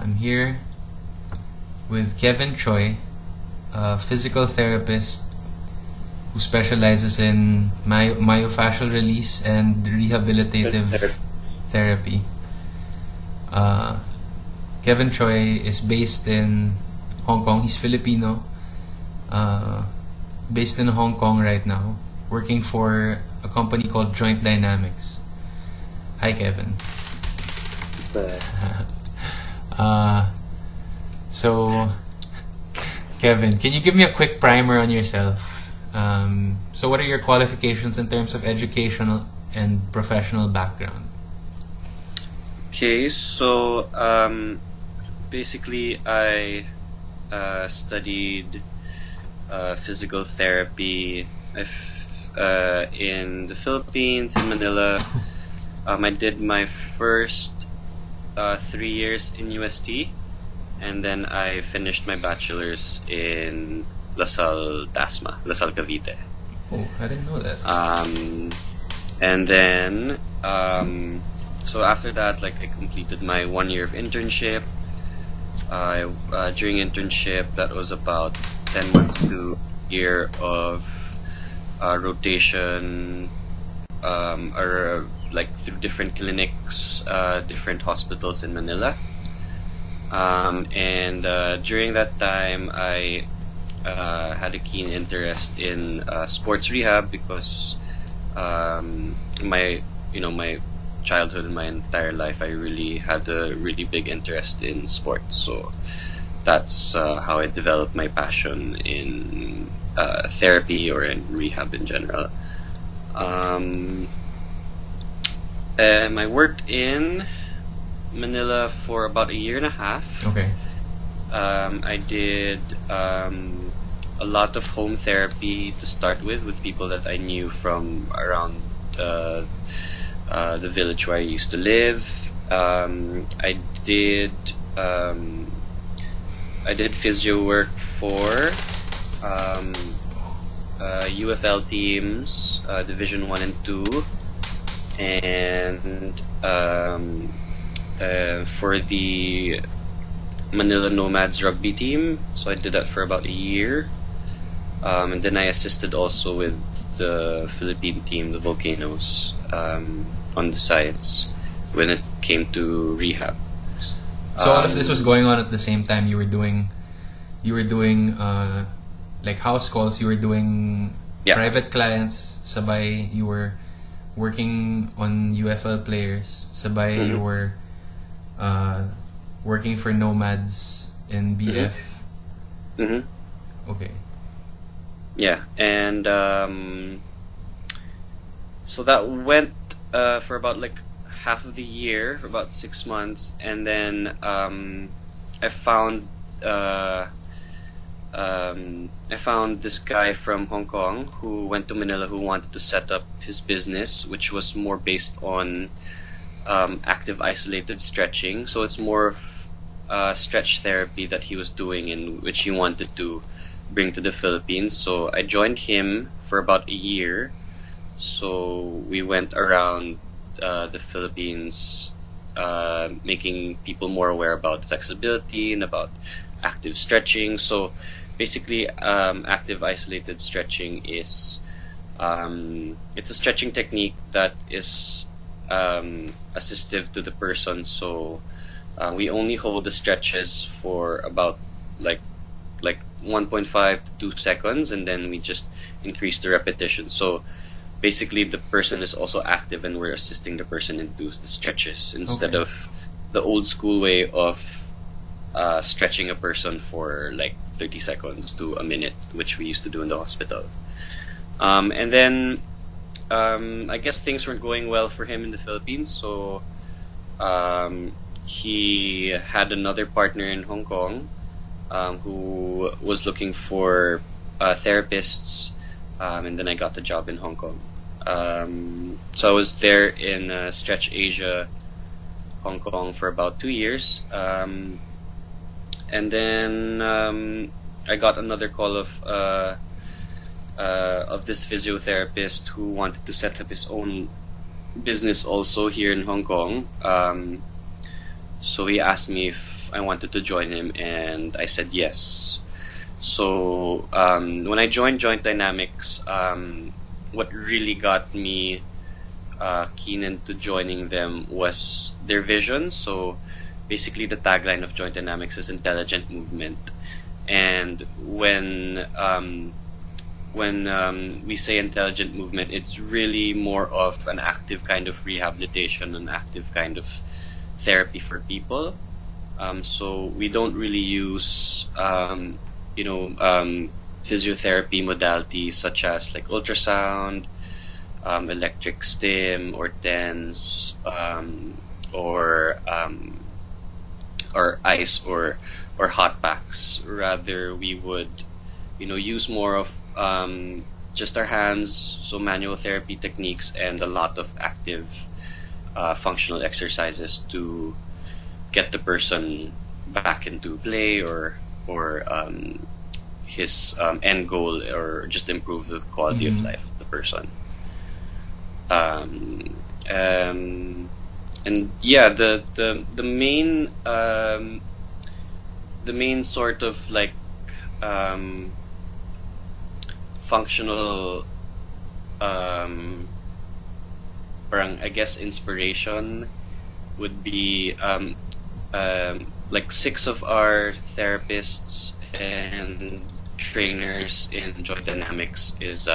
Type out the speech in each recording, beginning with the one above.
I'm here with Kevin Choy, a physical therapist who specializes in myofascial release and rehabilitative therapy. Kevin Choy is based in Hong Kong. He's Filipino, based in Hong Kong right now, working for a company called Joint Dynamics. Hi, Kevin. So, Kevin, can you give me a quick primer on yourself? So what are your qualifications in terms of educational and professional background? Okay, so basically I studied physical therapy in the Philippines, in Manila. I did my first 3 years in UST, and then I finished my bachelor's in Lasal Cavite. Oh, I didn't know that. And then so after that, like, I completed my 1 year of internship. During internship, that was about 10 months to a year of rotation, or like through different clinics, different hospitals in Manila. And during that time, I had a keen interest in sports rehab because my childhood and my entire life, I really had a really big interest in sports. So that's how I developed my passion in therapy or in rehab in general. I worked in Manila for about a year and a half. Okay. I did a lot of home therapy to start with people that I knew from around the village where I used to live. I did physio work for UFL teams, Division 1 and 2, and for the Manila Nomads rugby team. So I did that for about a year. And then I assisted also with the Philippine team, the Volcanoes, on the sides when it came to rehab. So all of this was going on at the same time. You were doing like house calls. You were doing private clients. Sabay, you were working on UFL players. Sabay, you were working for Nomads in BF. Okay. Yeah, and so that went for about like half of the year, for about 6 months, and then I found this guy from Hong Kong who went to Manila who wanted to set up his business, which was more based on active isolated stretching. So it's more of stretch therapy that he was doing, in which he wanted to bring to the Philippines. So I joined him for about a year. So we went around the Philippines, making people more aware about flexibility and about active stretching. So basically, active isolated stretching is it's a stretching technique that is assistive to the person. So we only hold the stretches for about like 1.5 to 2 seconds, and then we just increase the repetition. So basically, the person is also active, and we're assisting the person into the stretches instead of the old school way of stretching a person for like 30 seconds to a minute, which we used to do in the hospital. And then I guess things weren't going well for him in the Philippines, so he had another partner in Hong Kong who was looking for therapists, and then I got the job in Hong Kong. So I was there in Stretch Asia, Hong Kong, for about 2 years, and then I got another call of this physiotherapist who wanted to set up his own business also here in Hong Kong. So he asked me if I wanted to join him, and I said yes. So when I joined Joint Dynamics, what really got me keen into joining them was their vision. So basically, the tagline of Joint Dynamics is intelligent movement. And when we say intelligent movement, it's really more of an active kind of rehabilitation, an active kind of therapy for people. So we don't really use physiotherapy modalities such as like ultrasound, electric stim, or TENS, or ice or hot packs. Rather, we would use more of just our hands, so manual therapy techniques, and a lot of active functional exercises to get the person back into play or his end goal, or just improve the quality of life of the person. And yeah, the main sort of like functional parang, I guess, inspiration would be like 6 of our therapists and trainers in Joint Dynamics is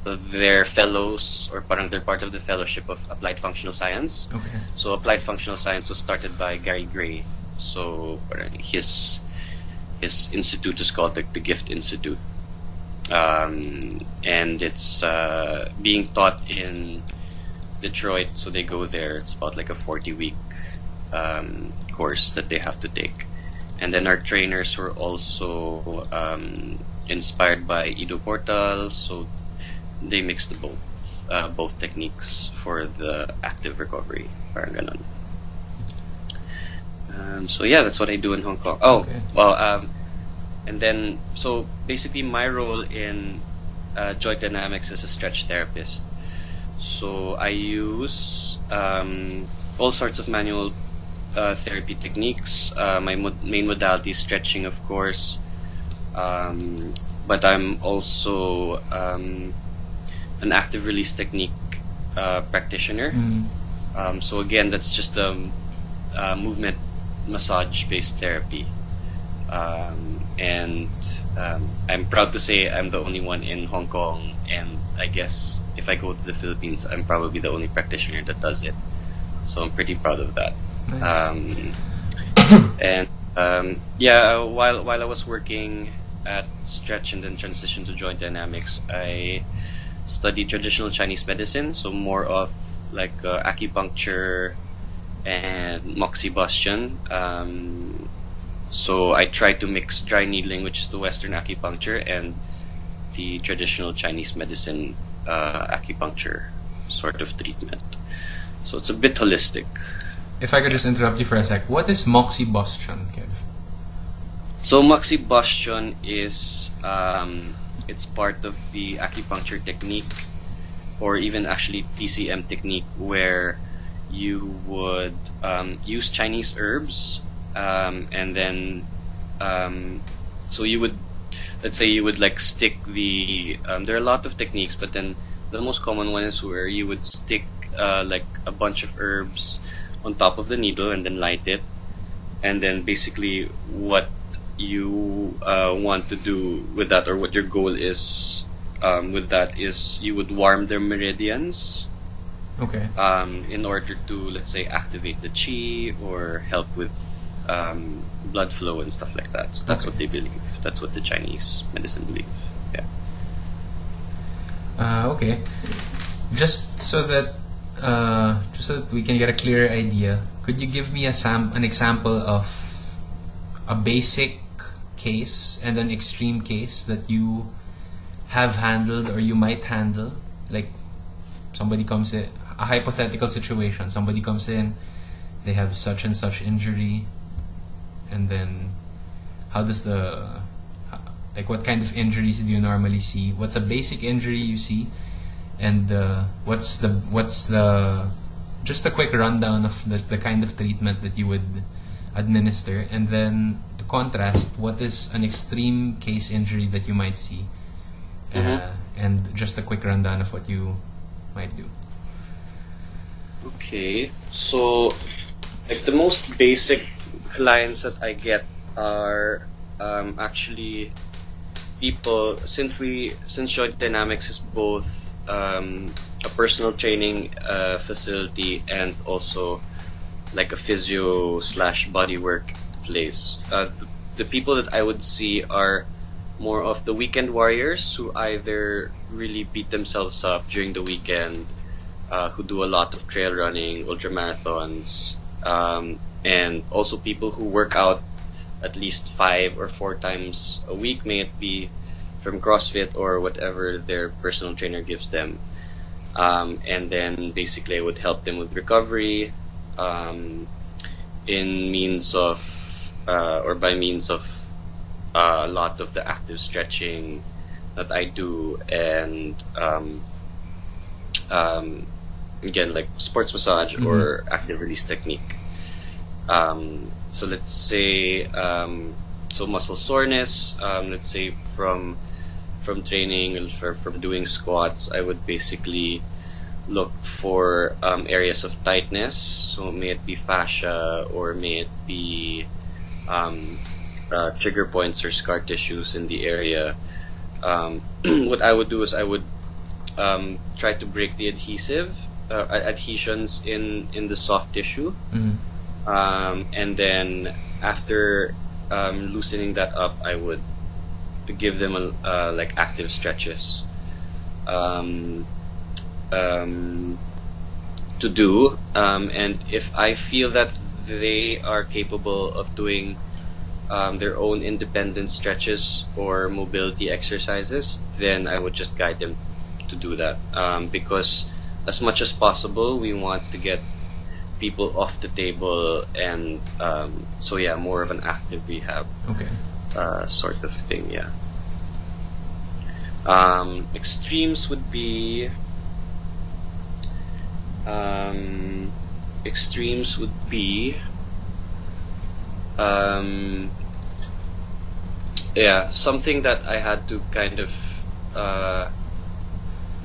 they're fellows, or parang they're part of the fellowship of Applied Functional Science. Okay. So Applied Functional Science was started by Gary Gray. So parang his institute is called the Gift Institute. And it's being taught in Detroit, so they go there. It's about like a 40-week course that they have to take. And then our trainers were also inspired by Ido Portal, so they mixed both techniques for the active recovery. Parang ganon. So yeah, that's what I do in Hong Kong. Oh, okay. Well, and then so basically my role in Joint Dynamics is a stretch therapist. So I use all sorts of manual therapy techniques. My main modality is stretching, of course, but I'm also an active release technique practitioner. So again, that's just a movement massage-based therapy. And I'm proud to say I'm the only one in Hong Kong, and I guess if I go to the Philippines, I'm probably the only practitioner that does it. So I'm pretty proud of that. Nice. While I was working at Stretch and then transitioned to Joint Dynamics, I studied traditional Chinese medicine, so more of like acupuncture and moxibustion. So I tried to mix dry needling, which is the Western acupuncture, and the traditional Chinese medicine acupuncture sort of treatment. So it's a bit holistic. If I could just interrupt you for a sec, what is moxibustion, Kev? So moxibustion is it's part of the acupuncture technique, or even actually TCM technique, where you would use Chinese herbs, and then so you would, let's say you would like stick the there are a lot of techniques, but then the most common one is where you would stick like a bunch of herbs on top of the needle and then light it, and then basically what you want to do with that, or what your goal is with that, is you would warm their meridians. Okay. In order to, let's say, activate the chi or help with blood flow and stuff like that. So that's what they believe. That's what the Chinese medicine believe. Yeah. Okay. Just so that we can get a clearer idea, could you give me an example of a basic case and an extreme case that you have handled or you might handle? Like somebody comes in, a hypothetical situation, somebody comes in, they have such and such injury, and then how does what kind of injuries do you normally see? What's a basic injury you see? And what's the just a quick rundown of the kind of treatment that you would administer, and then to contrast, what is an extreme case injury that you might see, and just a quick rundown of what you might do. Okay, so like the most basic clients that I get are actually people, since Joint Dynamics is both a personal training facility and also like a physio / bodywork place. The people that I would see are more of the weekend warriors who either really beat themselves up during the weekend, who do a lot of trail running, ultra marathons, and also people who work out at least 5 or 4 times a week, may it be from CrossFit or whatever their personal trainer gives them. And then basically I would help them with recovery, in means of, or by means of a lot of the active stretching that I do, and again, like sports massage or active release technique. So let's say, so muscle soreness, let's say from training, from doing squats, I would basically look for areas of tightness. So may it be fascia, or may it be trigger points or scar tissues in the area. What I would do is I would try to break the adhesions in the soft tissue, and then after loosening that up, I would give them like active stretches to do, and if I feel that they are capable of doing their own independent stretches or mobility exercises, then I would just guide them to do that, because as much as possible we want to get people off the table, and so yeah, more of an active rehab sort of thing. Yeah. Extremes would be yeah, something that I had to kind of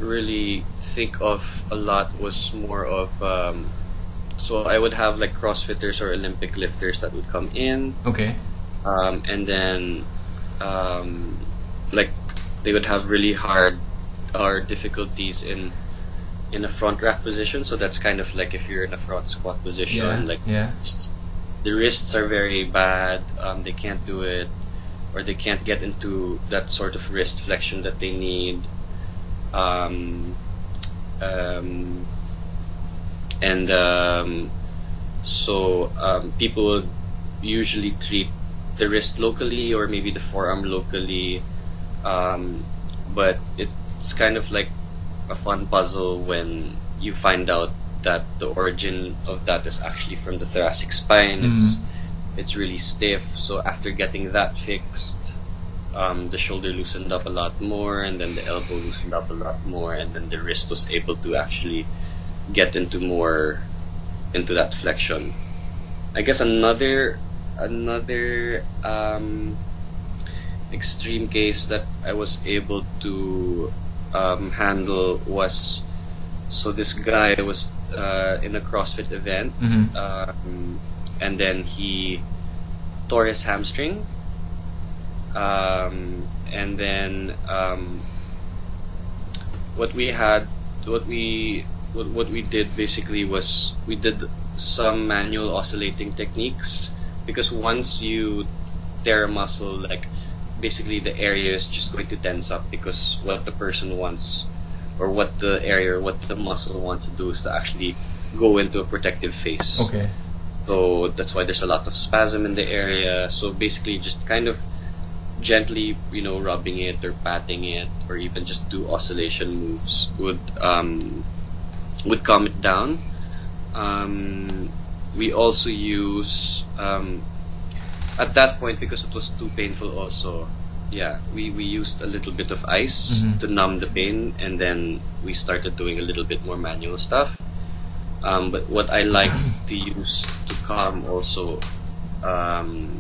really think of a lot was more of so I would have like CrossFitters or Olympic lifters that would come in, and then like they would have really hard or difficulties in a front rack position. So that's kind of like if you're in a front squat position, the wrists are very bad, they can't do it, or they can't get into that sort of wrist flexion that they need, so people would usually treat the wrist locally or maybe the forearm locally, but it's kind of like a fun puzzle when you find out that the origin of that is actually from the thoracic spine. It's really stiff, so after getting that fixed, the shoulder loosened up a lot more, and then the elbow loosened up a lot more, and then the wrist was able to actually get into that flexion. I guess another extreme case that I was able to handle was, so this guy was in a CrossFit event, and then he tore his hamstring, and then what we did basically was we did some manual oscillating techniques, because once you tear a muscle, like basically the area is just going to tense up, because what the person wants, or what the muscle wants to do is to actually go into a protective phase. So that's why there's a lot of spasm in the area. So basically just kind of gently, rubbing it or patting it, or even just do oscillation moves would calm it down. We also use at that point, because it was too painful also, we used a little bit of ice to numb the pain, and then we started doing a little bit more manual stuff. But what I like to use to calm also um,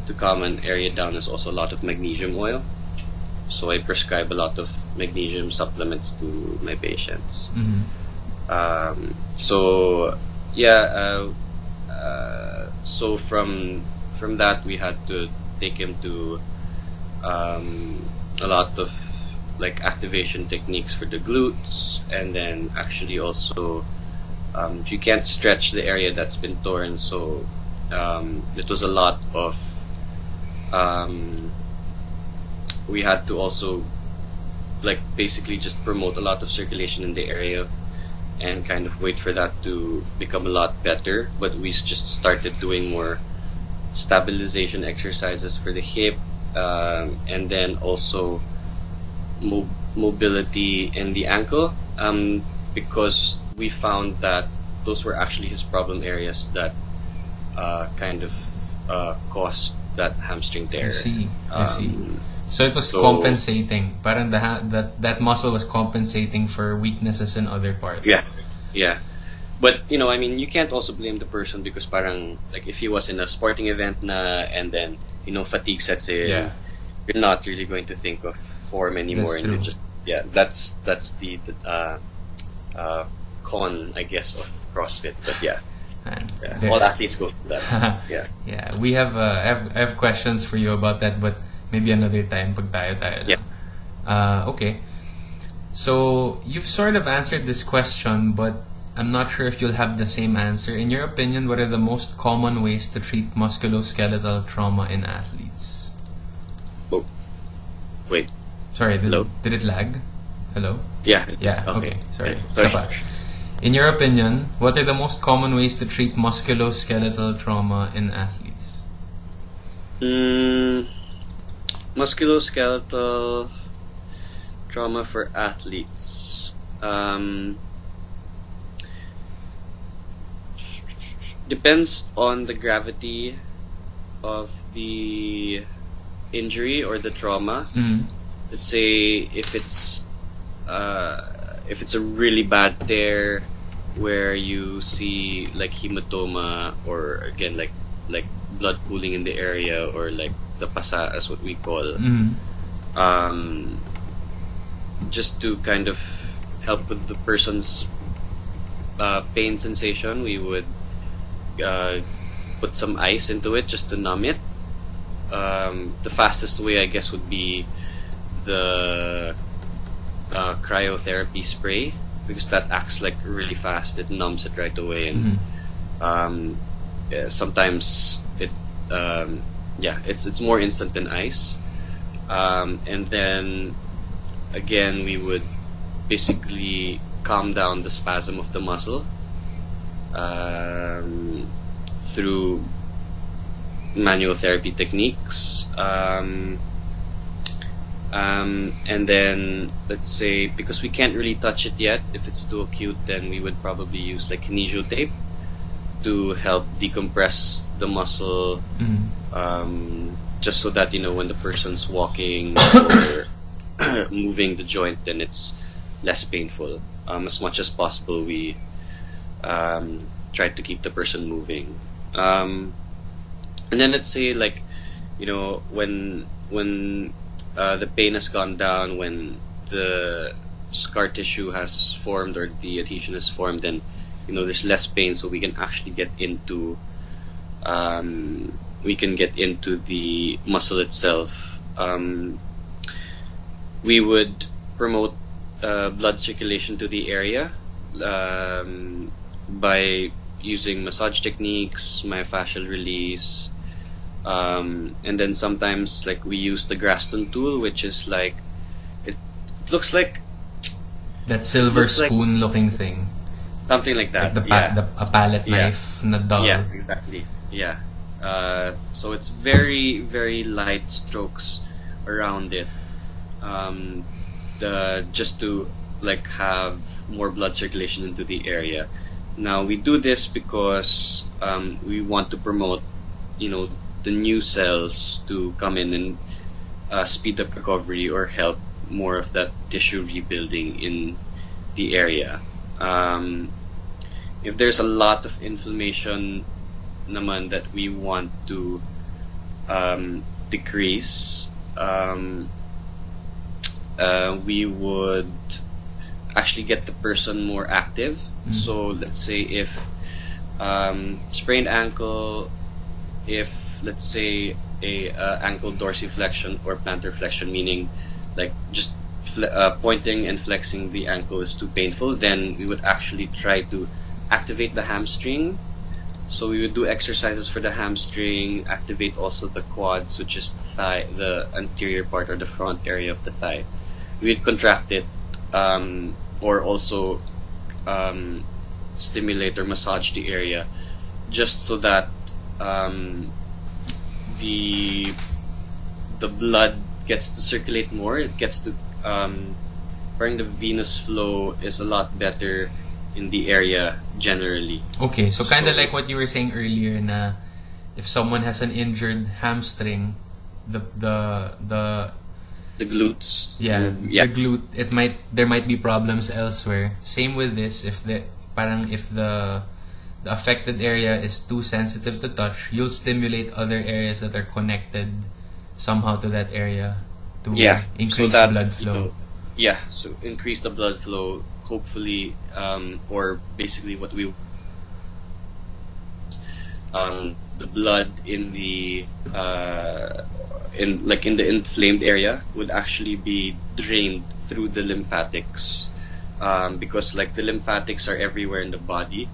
to calm an area down is also a lot of magnesium oil. So I prescribe a lot of magnesium supplements to my patients. So yeah, so from that we had to take him to a lot of like activation techniques for the glutes, and then actually also you can't stretch the area that's been torn, so it was a lot of we had to also like basically just promote a lot of circulation in the area and kind of wait for that to become a lot better. But we just started doing more stabilization exercises for the hip, and then also mobility in the ankle, because we found that those were actually his problem areas that kind of caused that hamstring tear. I see. So it was compensating. Parang that muscle was compensating for weaknesses in other parts. Yeah. But I mean, you can't also blame the person, because parang like if he was in a sporting event and then fatigue sets in, you're not really going to think of form anymore. That's true. And you just that's the con, I guess, of CrossFit. But all athletes go through that. Yeah, we have I have questions for you about that, but maybe another time pag tayo lang. Okay. So you've sort of answered this question, but I'm not sure if you'll have the same answer. In your opinion, what are the most common ways to treat musculoskeletal trauma in athletes? Oh, wait. Sorry, did it lag? Hello? Yeah. Okay. Sorry. In your opinion, what are the most common ways to treat musculoskeletal trauma in athletes? Musculoskeletal trauma for athletes. Depends on the gravity of the injury or the trauma. Let's say if it's a really bad tear where you see like hematoma, or again like blood pooling in the area, or like the pasa as what we call, just to kind of help with the person's pain sensation, we would put some ice into it just to numb it. The fastest way, I guess, would be the cryotherapy spray, because that acts like really fast. It numbs it right away, and sometimes it's more instant than ice. And then again, we would basically calm down the spasm of the muscle through manual therapy techniques. And then let's say, because we can't really touch it yet, if it's too acute, then we would probably use like kinesio tape to help decompress the muscle, just so that when the person's walking or moving the joint, then it's less painful. As much as possible, we try to keep the person moving. And then let's say like when the pain has gone down, when the scar tissue has formed or the adhesion has formed, then there's less pain, so we can actually get into the muscle itself. We would promote blood circulation to the area by using massage techniques, myofascial release, and then sometimes like we use the Graston tool, which is like it looks like that silver spoon looking thing, something like that, like a palette knife, na dull. Yeah, exactly. Yeah. So it's very, very light strokes around it, just to like have more blood circulation into the area. Now we do this because we want to promote, the new cells to come in and speed up recovery or help more of that tissue rebuilding in the area. If there's a lot of inflammation naman that we want to decrease, we would actually get the person more active. So let's say if sprained ankle, if let's say a ankle dorsiflexion or plantar flexion, meaning like just pointing and flexing the ankle is too painful, then we would actually try to activate the hamstring. So we would do exercises for the hamstring, activate also the quads, which is the thigh, the anterior part or the front area of the thigh. We would contract it, or also stimulate or massage the area, just so that the blood gets to circulate more. It gets to bring the venous flow is a lot better in the area generally. Okay, so kind of like what you were saying earlier, na if someone has an injured hamstring, the glutes. Yeah, the glute. There might be problems elsewhere. Same with this. If the affected area is too sensitive to touch, you'll stimulate other areas that are connected somehow to that area to increase so that, blood flow. So increase the blood flow. Hopefully, or basically what we the blood in the in the inflamed area would actually be drained through the lymphatics, because like the lymphatics are everywhere in the body,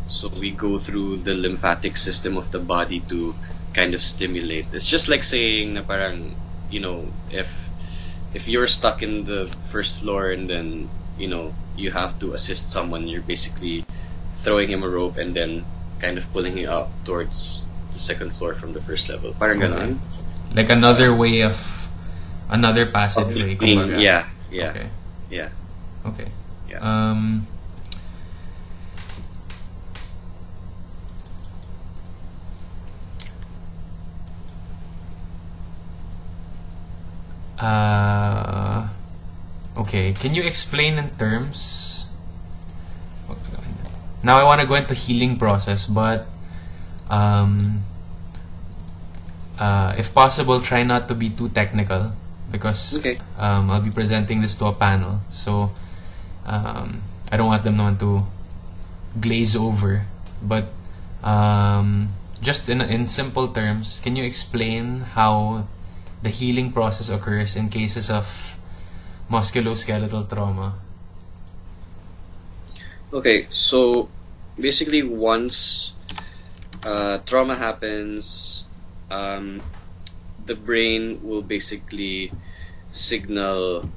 so we go through the lymphatic system of the body to kind of stimulate. It's just like saying na parang, if you're stuck in the first floor and then you have to assist someone, you're basically throwing him a rope and then kind of pulling him up towards the second floor from the first level. Parang ganun. Like another passageway. Yeah. Okay. Yeah. Okay. Yeah. Okay, can you explain in terms? Now I want to go into healing process, but if possible, try not to be too technical because I'll be presenting this to a panel, so I don't want them to glaze over. But just in simple terms, can you explain how the healing process occurs in cases of musculoskeletal trauma? Okay, so basically once trauma happens, the brain will basically signal,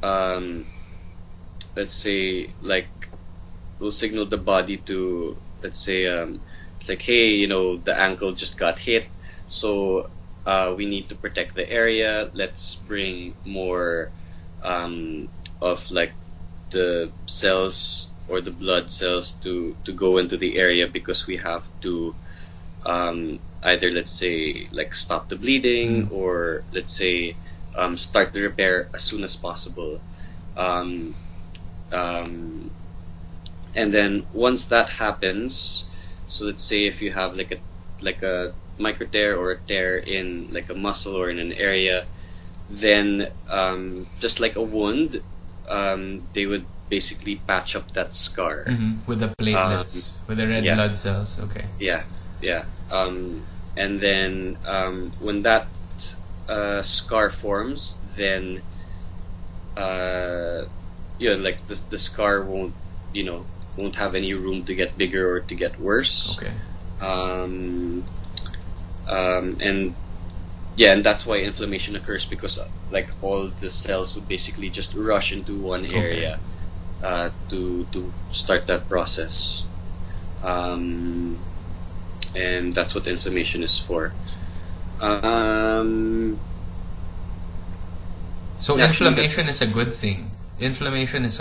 let's say, will signal the body to, let's say, it's like, hey, the ankle just got hit, so we need to protect the area. Let's bring more of like the cells or the blood cells to go into the area, because we have to either, let's say, like stop the bleeding, or let's say start the repair as soon as possible. And then once that happens, so let's say if you have like a micro tear or a tear in like a muscle or in an area, then just like a wound, they would basically patch up that scar with the platelets, with the red blood cells. Okay. Yeah. And then when that scar forms, then like the scar won't have any room to get bigger or to get worse. Okay. And that's why inflammation occurs, because like all the cells would basically just rush into one area to start that process, and that's what inflammation is for. So inflammation is a good thing. Inflammation is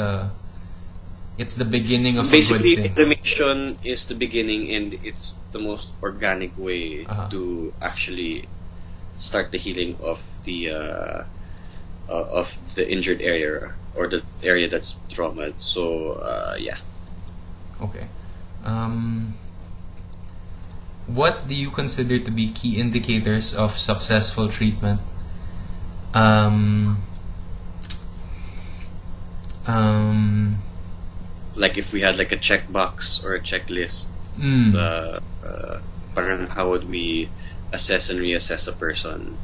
it's the beginning of basically a good thing. Inflammation is the beginning, and it's the most organic way to actually start the healing of the injured area or the area that's traumatized. So yeah. Okay. what do you consider to be key indicators of successful treatment? Um, Like if we had like a checkbox or a checklist, mm, parang how would we assess and reassess a person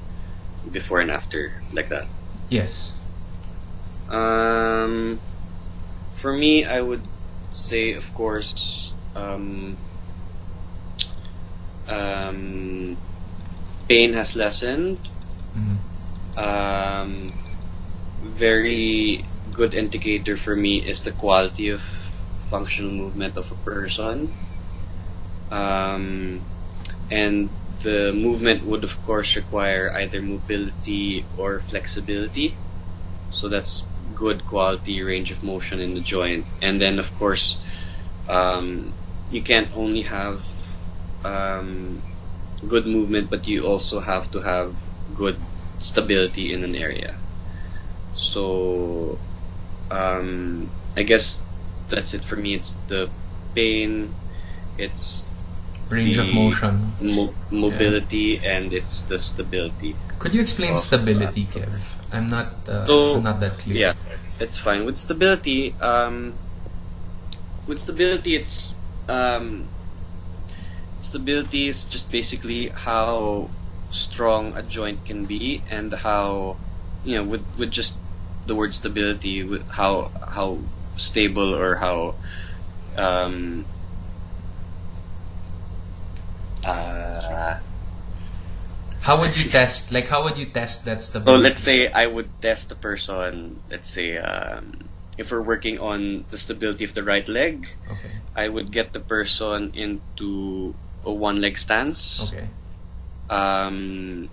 before and after, like that? yes. Um, for me, I would say, of course, pain has lessened. Mm, Very good indicator for me is the quality of functional movement of a person. And the movement would, of course, require either mobility or flexibility. So that's good quality range of motion in the joint. And then, of course, you can't only have good movement, but you also have to have good stability in an area. So, I guess that's it for me. It's the pain, it's range of the motion. mobility, and it's the stability. Could you explain Of, stability, Kev? I'm So not that clear. yeah, it's fine with stability. It's stability is just basically how strong a joint can be, and how, with just the word stability, with how stable, or how um uh How would you test? Like, how would you test that so stability? let's say I would test a person. Let's say, if we're working on the stability of the right leg, Okay. I would get the person into a one leg stance. Okay. Um,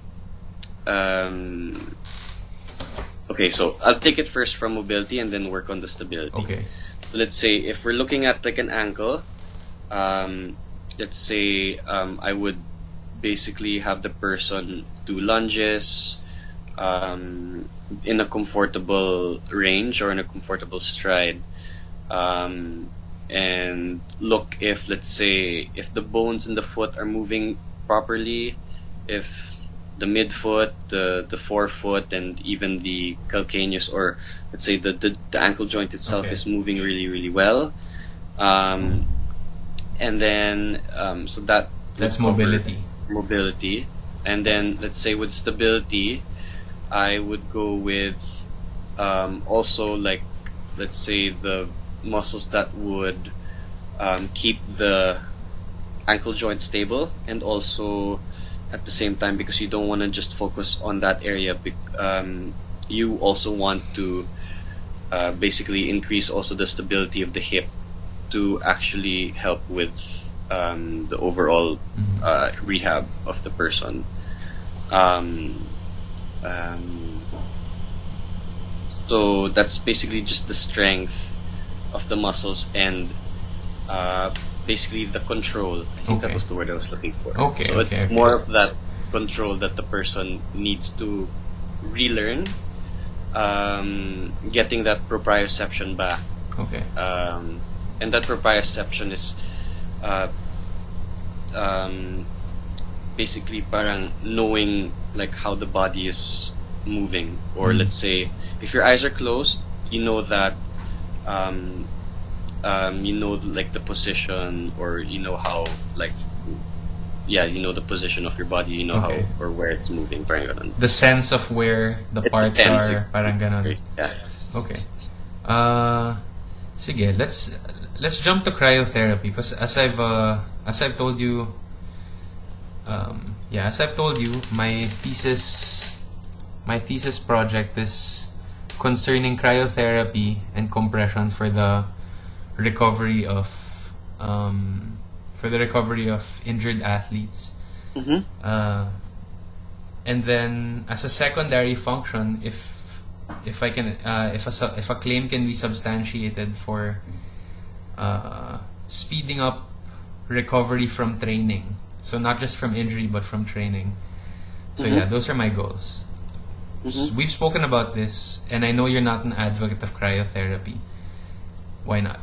okay, so I'll take it first from mobility and then work on the stability. Okay. Let's say if we're looking at like an ankle, let's say I would basically have the person do lunges in a comfortable range or in a comfortable stride, and look if, let's say, if the bones in the foot are moving properly, if the midfoot, the forefoot, and even the calcaneus, or let's say the ankle joint itself, Okay. is moving really, really well. And then, so that That's would cover mobility. mobility. And then, let's say, with stability, I would go with also, like, let's say, the muscles that would keep the ankle joint stable, and also at the same time, because you don't want to just focus on that area, you also want to basically increase also the stability of the hip to actually help with the overall rehab of the person. Um, um, so that's basically just the strength of the muscles, and basically the control. I think that Okay. was the word I was looking for. Okay, So it's okay. more of that control that the person needs to relearn, getting that proprioception back. Okay. And that proprioception is uh, basically parang knowing like how the body is moving, or let's say if your eyes are closed, you know that you know like the position, or you know how, like, yeah, you know the position of your body, you know Okay. how or where it's moving, parang ganun. The sense of where the It parts depends. are, parang ganon. Yeah. Okay. Sige, let's jump to cryotherapy, because as I've told you, as I've told you, my thesis project is concerning cryotherapy and compression for the recovery of injured athletes. Mm-hmm. And then as a secondary function, if a claim can be substantiated for speeding up recovery from training, so not just from injury but from training. So yeah, those are my goals. So we've spoken about this, and I know you're not an advocate of cryotherapy. Why not?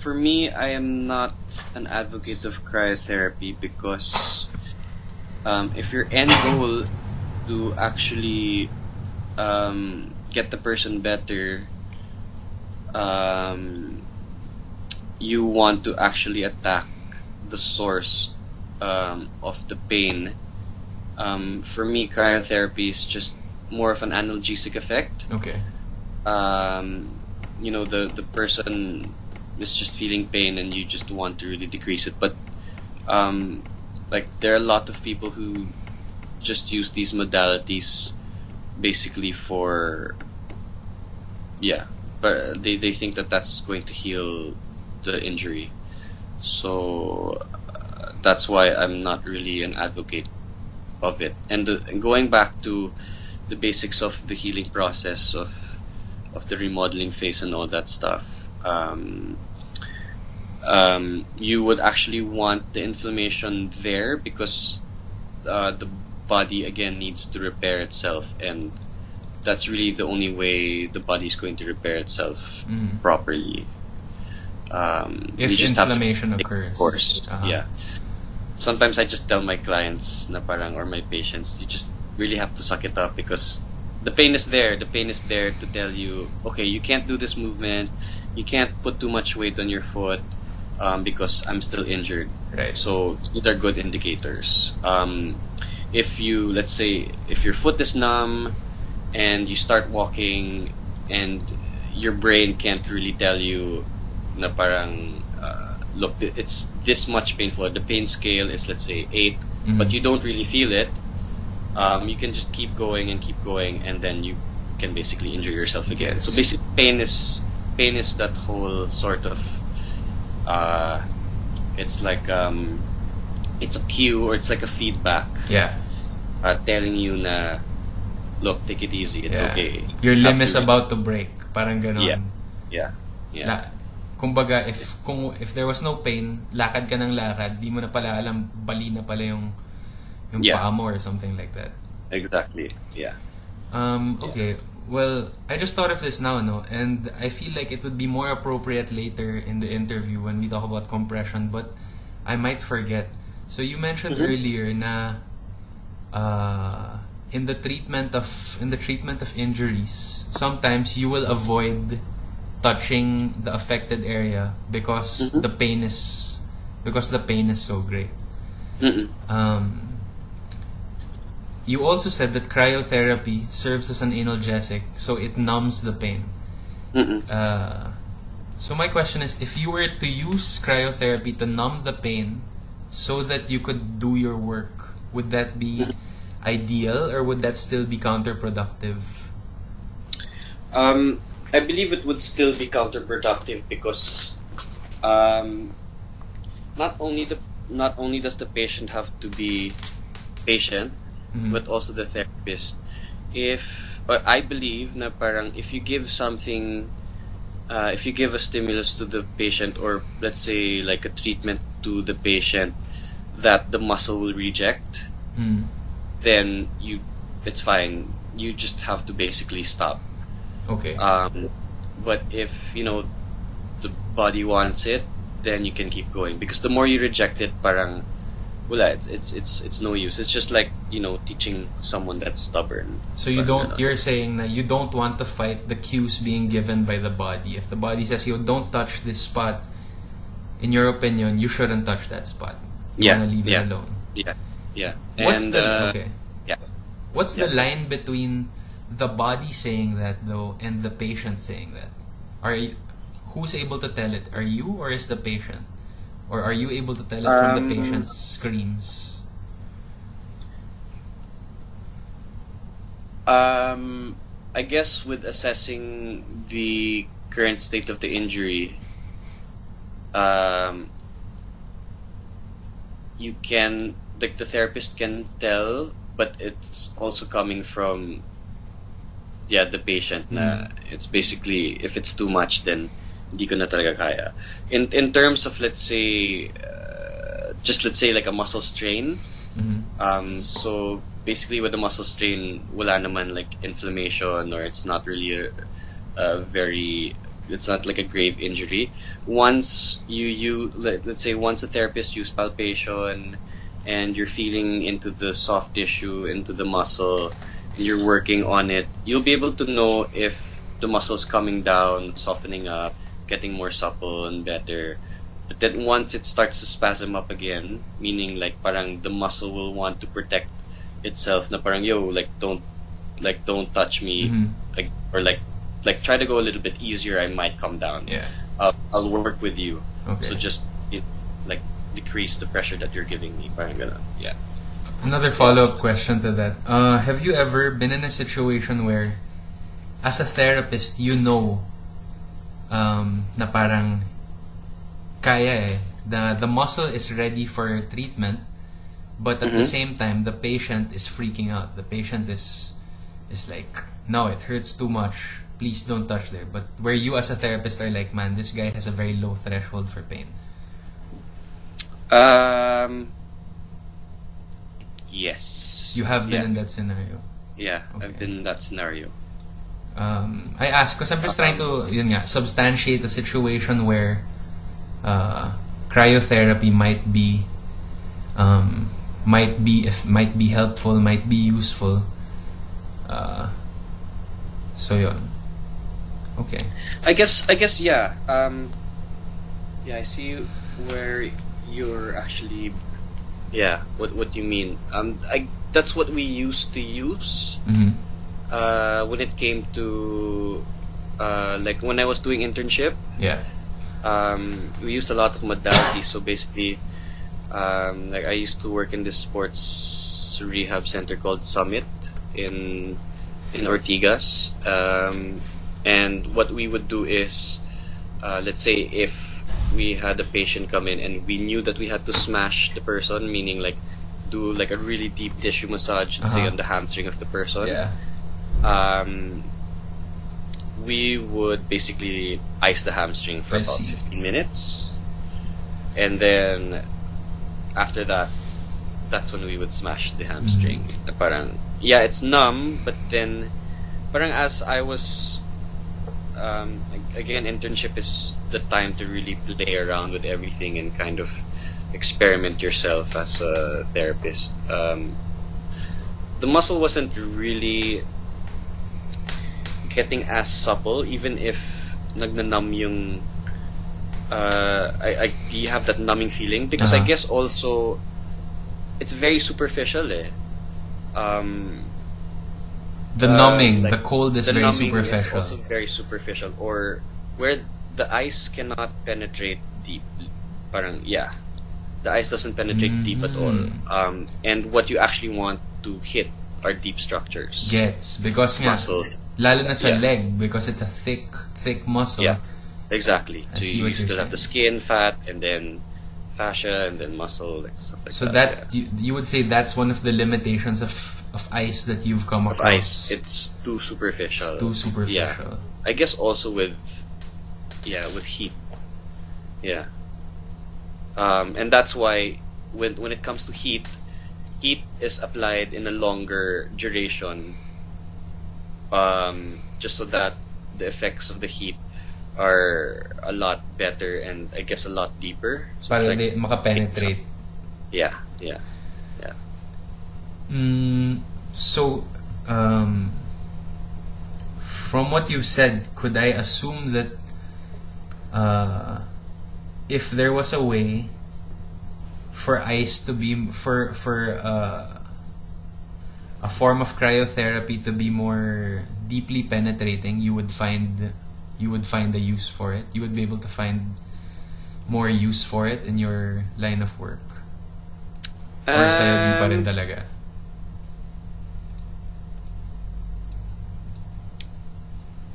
for me, I am not an advocate of cryotherapy because if your end goal to actually get the person better, you want to actually attack the source of the pain. For me, cryotherapy is just more of an analgesic effect. Okay. The person is just feeling pain and you just want to really decrease it. But like there are a lot of people who just use these modalities basically for but they think that that's going to heal the injury. So that's why I'm not really an advocate of it. And going back to the basics of the healing process of the remodeling phase and all that stuff, you would actually want the inflammation there because the body again needs to repair itself, and that's really the only way the body is going to repair itself properly. If inflammation occurs, of course, uh-huh. Yeah. Sometimes I just tell my clients na parang, or my patients, you just really have to suck it up because the pain is there. The pain is there to tell you, okay, you can't do this movement, you can't put too much weight on your foot because I'm still injured. Right. So these are good indicators. If let's say, if your foot is numb and you start walking and your brain can't really tell you na parang look, it's this much painful. The pain scale is, let's say, 8, but you don't really feel it. You can just keep going, and then you can basically injure yourself again. Yes. So basically, pain is that whole sort of. It's like it's a cue, or it's like a feedback. Yeah. Telling you na, look, take it easy. It's okay. Your limb is about to break. Parang ganon. Yeah. Kumbaga, if there was no pain, lakad ka ng lakad, di mo na pala alam, bali na pala yung paa mo or something like that. Exactly. Yeah. Okay. Well, I just thought of this now, no? And I feel like it would be more appropriate later in the interview when we talk about compression, but I might forget. So you mentioned earlier na in the treatment of injuries, sometimes you will avoid touching the affected area because the pain is so great. You also said that cryotherapy serves as an analgesic, so it numbs the pain. So my question is, if you were to use cryotherapy to numb the pain so that you could do your work, would that be ideal, or would that still be counterproductive? I believe it would still be counterproductive because not only does the patient have to be patient, but also the therapist. I believe na parang if you give something, if you give a stimulus to the patient, or let's say like a treatment to the patient that the muscle will reject, then it's fine. You just have to basically stop. Okay. But if the body wants it, then you can keep going, because the more you reject it, parang it's no use. It's just like teaching someone that's stubborn. So you're saying that you don't want to fight the cues being given by the body. If the body says you don't touch this spot, in your opinion, you shouldn't touch that spot. You want to leave it alone. Yeah. What's the line between the body saying that though and the patient saying that? Who's able to tell it? Are you, or is the patient? Or are you able to tell it from the patient's screams? I guess with assessing the current state of the injury, you can, like, the therapist can tell, but it's also coming from the patient. Na it's basically, if it's too much, then hindi ko na talaga kaya. In terms of, let's say like a muscle strain. So basically with a muscle strain, wala naman like inflammation, or it's not really a very it's not like a grave injury. Once let's say once a therapist use palpation and you're feeling into the soft tissue, into the muscle, and you're working on it, you'll be able to know if the muscle's coming down, softening up, getting more supple and better. But then once it starts to spasm up again, meaning like parang the muscle will want to protect itself, na parang yo, don't touch me, like try to go a little bit easier, I might come down. Yeah. I'll work with you. Okay. So just like decrease the pressure that you're giving me. Parang ganun. Yeah. Another follow-up question to that. Have you ever been in a situation where, as a therapist, you know, na parang kaya eh, the muscle is ready for treatment, but at the same time, the patient is freaking out. The patient is like, no, it hurts too much. Please don't touch there. But where you as a therapist are like, man, this guy has a very low threshold for pain. Yes. You have been in that scenario. Yeah, Okay. I've been in that scenario. I ask because I'm just trying to substantiate a situation where cryotherapy might be helpful, might be useful. So yun. Okay. I guess yeah. Yeah, I see where you're actually. Yeah, what do you mean? That's what we used to use. When it came to like when I was doing internship. Yeah. We used a lot of modalities. So basically, like I used to work in this sports rehab center called Summit in Ortigas. And what we would do is, let's say if we had a patient come in and we knew that we had to smash the person, meaning like do like a really deep tissue massage, let's say on the hamstring of the person. Yeah. We would basically ice the hamstring for about 15 minutes, and then after that, that's when we would smash the hamstring. Parang, yeah, it's numb, but then parang as I was again, internship is the time to really play around with everything and kind of experiment yourself as a therapist. The muscle wasn't really getting as supple, even if nagnanumb yung you have that numbing feeling, because I guess also it's very superficial the numbing, like the cold is the very numbing superficial. is also very superficial, or where the ice cannot penetrate deep. Parang yeah, the ice doesn't penetrate deep at all. And what you actually want to hit are deep structures. Because muscles. Lalo na sa leg, because it's a thick muscle. Yeah, exactly. I So see you what still you're have the skin, fat, and then fascia, and then muscle, like stuff like so that. So you would say that's one of the limitations of ice that you've come across. Ice, it's too superficial. It's too superficial. Yeah. I guess also with heat. Yeah. And that's why when it comes to heat is applied in a longer duration, just so that the effects of the heat are a lot better and I guess a lot deeper. So Para it's like, makapenetrate. Yeah. So, from what you've said, could I assume that if there was a way for ice to be for a form of cryotherapy to be more deeply penetrating, you would find a use for it. You would be able to find more use for it in your line of work. Or sa'yo di pa rin talaga?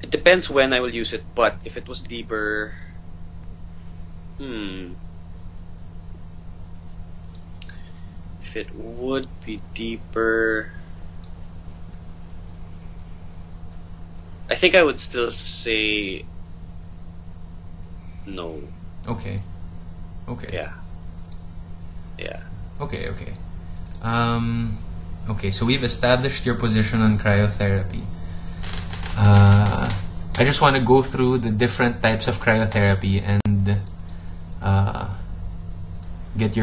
It depends when I will use it, but if it was deeper, if it would be deeper, I think I would still say no. Okay. Yeah. Okay. Okay, so we've established your position on cryotherapy. I just want to go through the different types of cryotherapy and get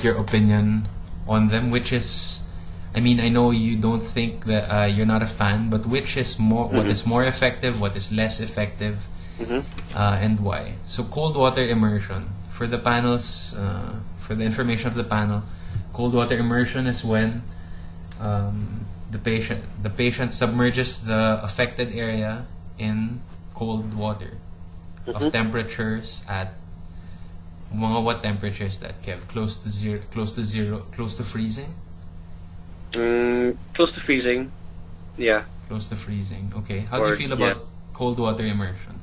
your opinion on them. Which is, I mean, I know you don't think that you're not a fan, but which is more, what is more effective, what is less effective, and why? So cold water immersion for the panels, for the information of the panel, cold water immersion is when the patient submerges the affected area in cold water of temperatures at what temperature is that, Kev? Close to zero, close to freezing? Close to freezing. Yeah. Close to freezing. Okay. How do you feel about cold water immersion?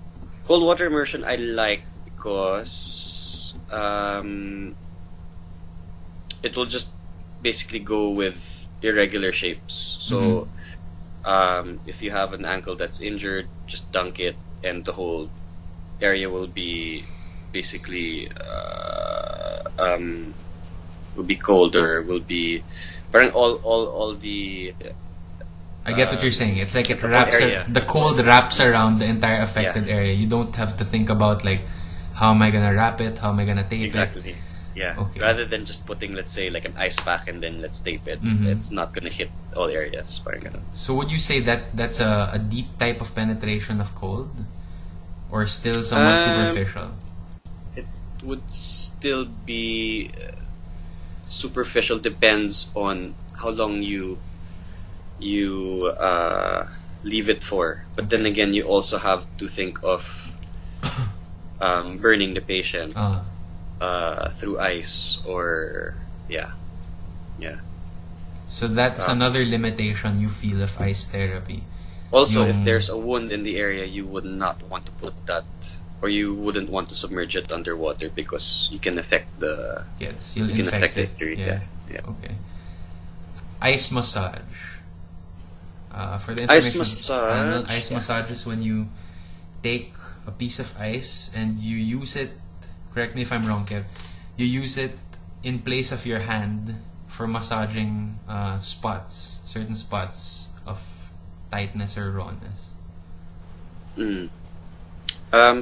Cold water immersion I like because it will just basically go with irregular shapes. So if you have an ankle that's injured, just dunk it and the whole area will be basically will be cold, or will be all the I get what you're saying. It's like it wraps the cold wraps around the entire affected area. You don't have to think about like, how am I gonna wrap it? How am I gonna tape it? Yeah. Okay. Rather than just putting, let's say, like an ice pack and then let's tape it. It's not gonna hit all areas. So would you say that that's a deep type of penetration of cold, or still somewhat superficial? It would still be superficial. Depends on how long you leave it for. But then again, you also have to think of burning the patient through ice, or yeah. So that's another limitation you feel of ice therapy. Also, if there's a wound in the area, you would not want to put that, or you wouldn't want to submerge it underwater, because you can affect the you'll infect it. Yeah. Okay. Ice massage. For the information panel, ice massage is when you take a piece of ice and you use it, correct me if I'm wrong, Kev, you use it in place of your hand for massaging certain spots of tightness or rawness.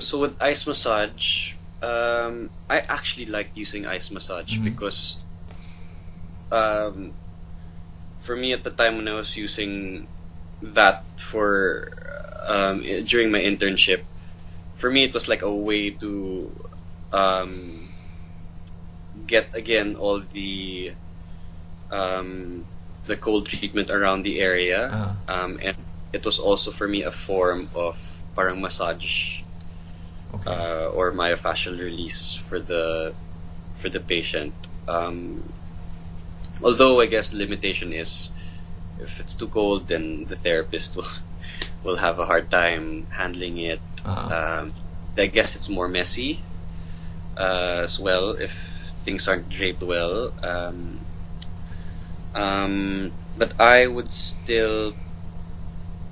So with ice massage, I actually like using ice massage because for me at the time when I was using that for during my internship, for me it was like a way to get again all the cold treatment around the area, and it was also for me a form of parang massage, or myofascial release for the patient. Although I guess limitation is, if it's too cold, then the therapist will have a hard time handling it. I guess it's more messy as well if things aren't draped well. But I would still,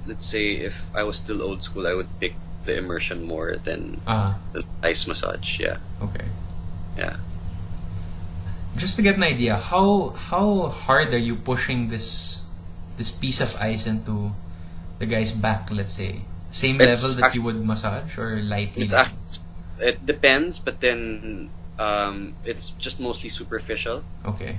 let's say, if I was still old school, I would pick the immersion more than the ice massage. Yeah. Okay. Yeah. Just to get an idea, how hard are you pushing this piece of ice into the guy's back? Let's say same level that you would massage, or lightly. It depends, but then it's just mostly superficial. Okay.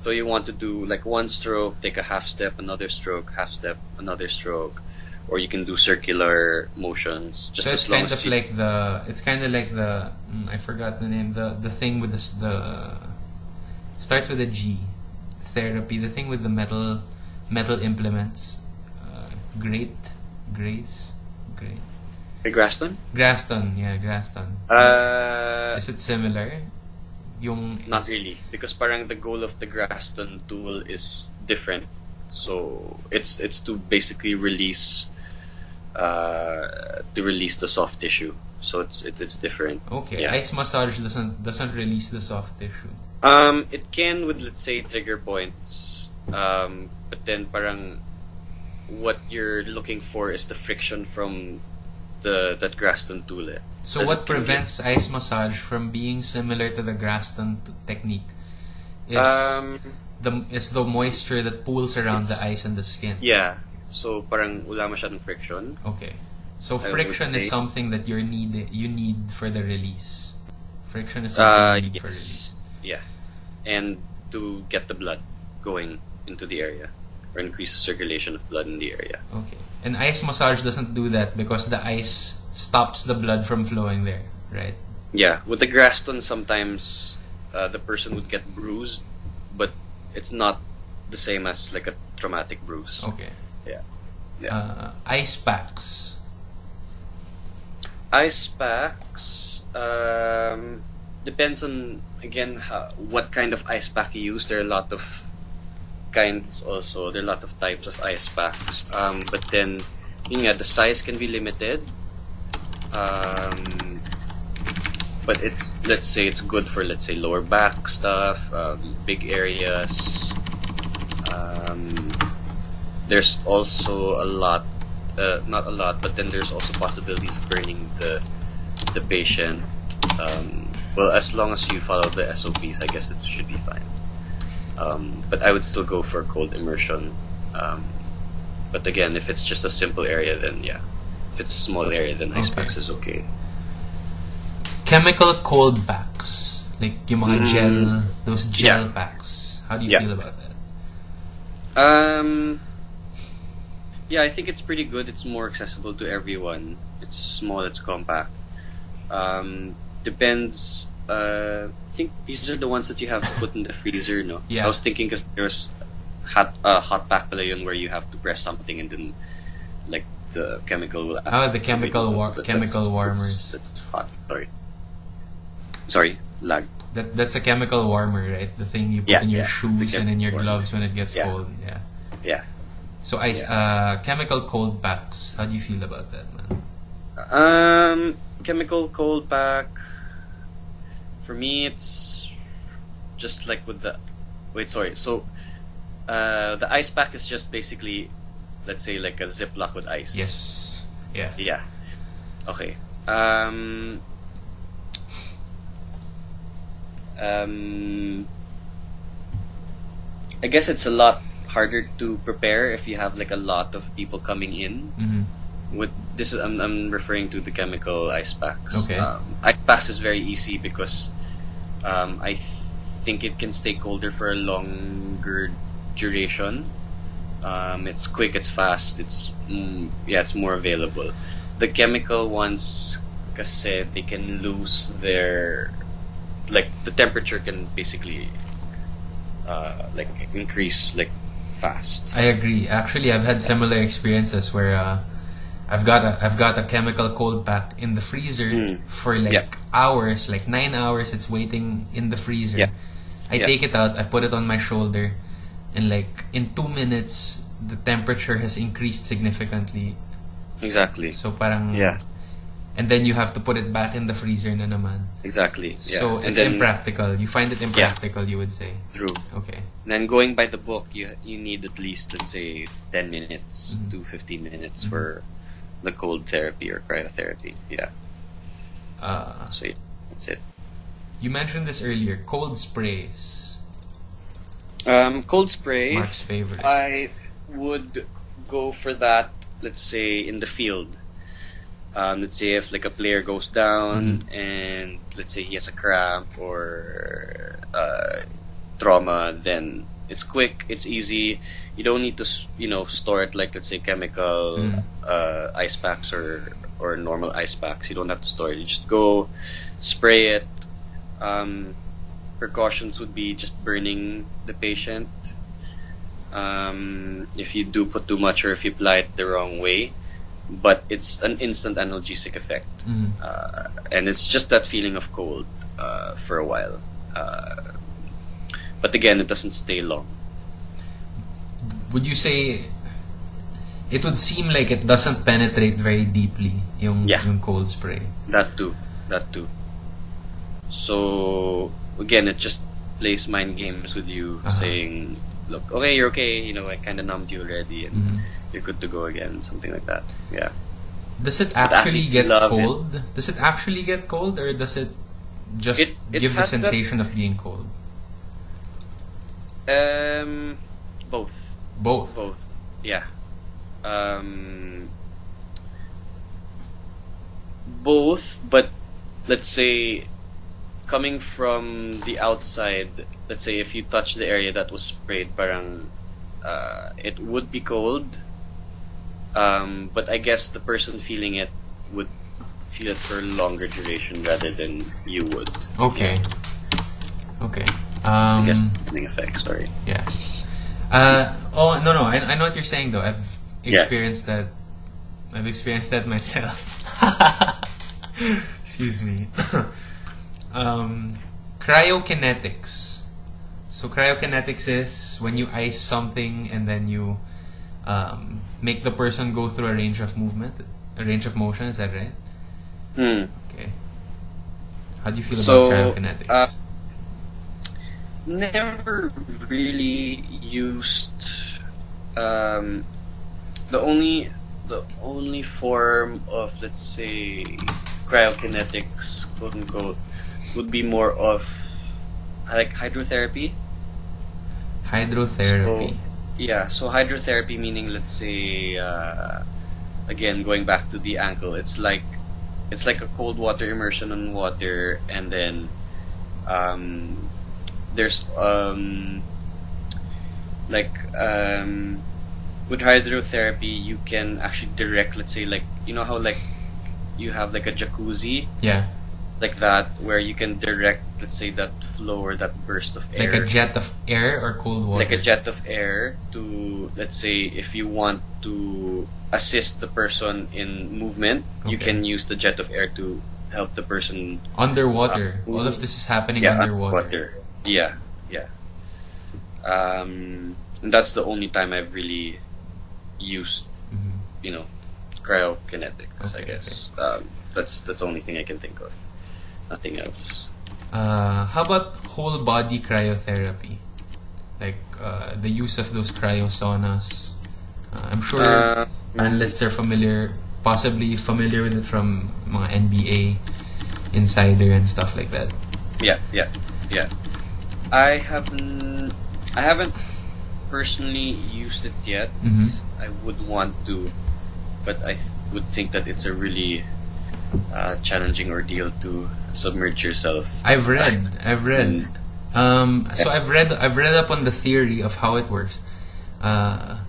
So you want to do like one stroke, take a half step, another stroke, half step, another stroke, or you can do circular motions. Just so it's kind of like the I forgot the name, the thing with the starts with a G, therapy, the thing with the metal implements, Graston. Yeah, Graston. Is it similar? Not really, because parang the goal of the Graston tool is different. So it's to basically release the soft tissue. So it's different. Okay, yeah. Ice massage doesn't release the soft tissue. It can with, let's say, trigger points. But then parang what you're looking for is the friction from that Graston tool. So what prevents ice massage from being similar to the Graston technique is the moisture that pools around the ice and the skin. Yeah. So parang wala masyadong friction. Okay. So I would friction is say. something that you need for the release. Friction is something you need for release. Yeah, and to get the blood going into the area or increase the circulation of blood in the area. Okay. And ice massage doesn't do that because the ice stops the blood from flowing there, right? Yeah, with the grass stone, sometimes the person would get bruised, but it's not the same as like a traumatic bruise. Okay. Yeah. Ice packs. Ice packs depends on again what kind of ice pack you use. There are a lot of kinds also. There are a lot of types of ice packs. But then, yeah, the size can be limited. But let's say it's good for lower back stuff, big areas. There's also a lot, not a lot, but then there's also possibilities of burning the patient. Well, as long as you follow the SOPs, I guess it should be fine. But I would still go for cold immersion. But again, if it's just a simple area, then yeah. If it's a small area, then ice packs is okay. Chemical cold packs, like yung mga gel, those gel packs. How do you feel about that? Yeah, I think it's pretty good. It's more accessible to everyone. It's small, it's compact. Depends. I think these are the ones that you have to put in the freezer, no? Yeah. I was thinking because there's hot pack pala yun where you have to press something and then like the chemical will. The chemical warmers. That's hot. Sorry, lag. That's a chemical warmer, right? The thing you put in your shoes and in your gloves when it gets cold. Yeah. Yeah. So chemical cold packs. How do you feel about that, man? Chemical cold pack. For me, it's just like with the. Wait, sorry. So, the ice pack is just basically, let's say, like a Ziploc with ice. Yes. Yeah. Yeah. Okay. I guess it's a lot harder to prepare if you have like a lot of people coming in. Mm-hmm. With this, I'm referring to the chemical ice packs. Okay. Ice packs is very easy because I think it can stay colder for a longer duration. It's quick, it's fast, it's more available. The chemical ones, kasi they can lose their the temperature can basically increase fast. I agree. Actually, I've had similar experiences where I've got a chemical cold pack in the freezer for hours, 9 hours. It's waiting in the freezer. Yeah. I take it out, I put it on my shoulder, and in 2 minutes the temperature has increased significantly. Exactly. So parang and then you have to put it back in the freezer na naman. Exactly. Yeah. So it's impractical. You find it impractical, you would say. True. Okay. And then going by the book, you need at least, let's say, 10 minutes to 15 minutes for the cold therapy or cryotherapy. Yeah. So that's it. You mentioned this earlier. Cold sprays. Cold spray. Mark's favorite. I would go for that. Let's say in the field. Let's say if a player goes down and let's say he has a cramp or trauma, then it's quick, it's easy. You don't need to store it let's say chemical ice packs or normal ice packs. You don't have to store it. You just go spray it. Precautions would be just burning the patient. If you do put too much or if you apply it the wrong way. But it's an instant analgesic effect, and it's just that feeling of cold for a while. But again, it doesn't stay long. Would you say it would seem like it doesn't penetrate very deeply, yung cold spray? That too. So again, it just plays mind games with you, saying, "Look, okay, you're okay. I kind of numbed you already, and you're good to go again." Something like that. Yeah. Does it actually get cold? Does it actually get cold, or does it just give the sensation of being cold? Both. Both. Yeah. both, but let's say coming from the outside, let's say if you touch the area that was sprayed, parang it would be cold. But I guess the person feeling it would feel it for a longer duration rather than you would. Okay. Okay. I guess the effect. Sorry. Yeah. Oh no. I know what you're saying though. I've experienced that. I've experienced that myself. Excuse me. Cryokinetics. So cryokinetics is when you ice something and then you make the person go through a range of motion. Is that right? Okay. How do you feel about cryokinetics? Never really used. The only form of, let's say, cryokinetics, quote unquote, would be more of like hydrotherapy. Hydrotherapy. So hydrotherapy meaning, let's say, again going back to the ankle, it's like a cold water immersion on water, and then there's with hydrotherapy you can actually direct, let's say, like, you know how like you have like a jacuzzi, like that, where you can direct, let's say, that flow or that burst of air, like a jet of air or cold water, like a jet of air, to, let's say, if you want to assist the person in movement, you can use the jet of air to help the person underwater. All of this is happening underwater. And that's the only time I've really used, cryokinetics. I guess that's the only thing I can think of. Nothing else. How about whole body cryotherapy? Like the use of those cryosaunas. I'm sure analysts are possibly familiar with it from mga NBA Insider and stuff like that. Yeah. I haven't personally used it yet. I would want to, but I would think that it's a really challenging ordeal to submerge yourself. I've read. So I've read up on the theory of how it works. I'll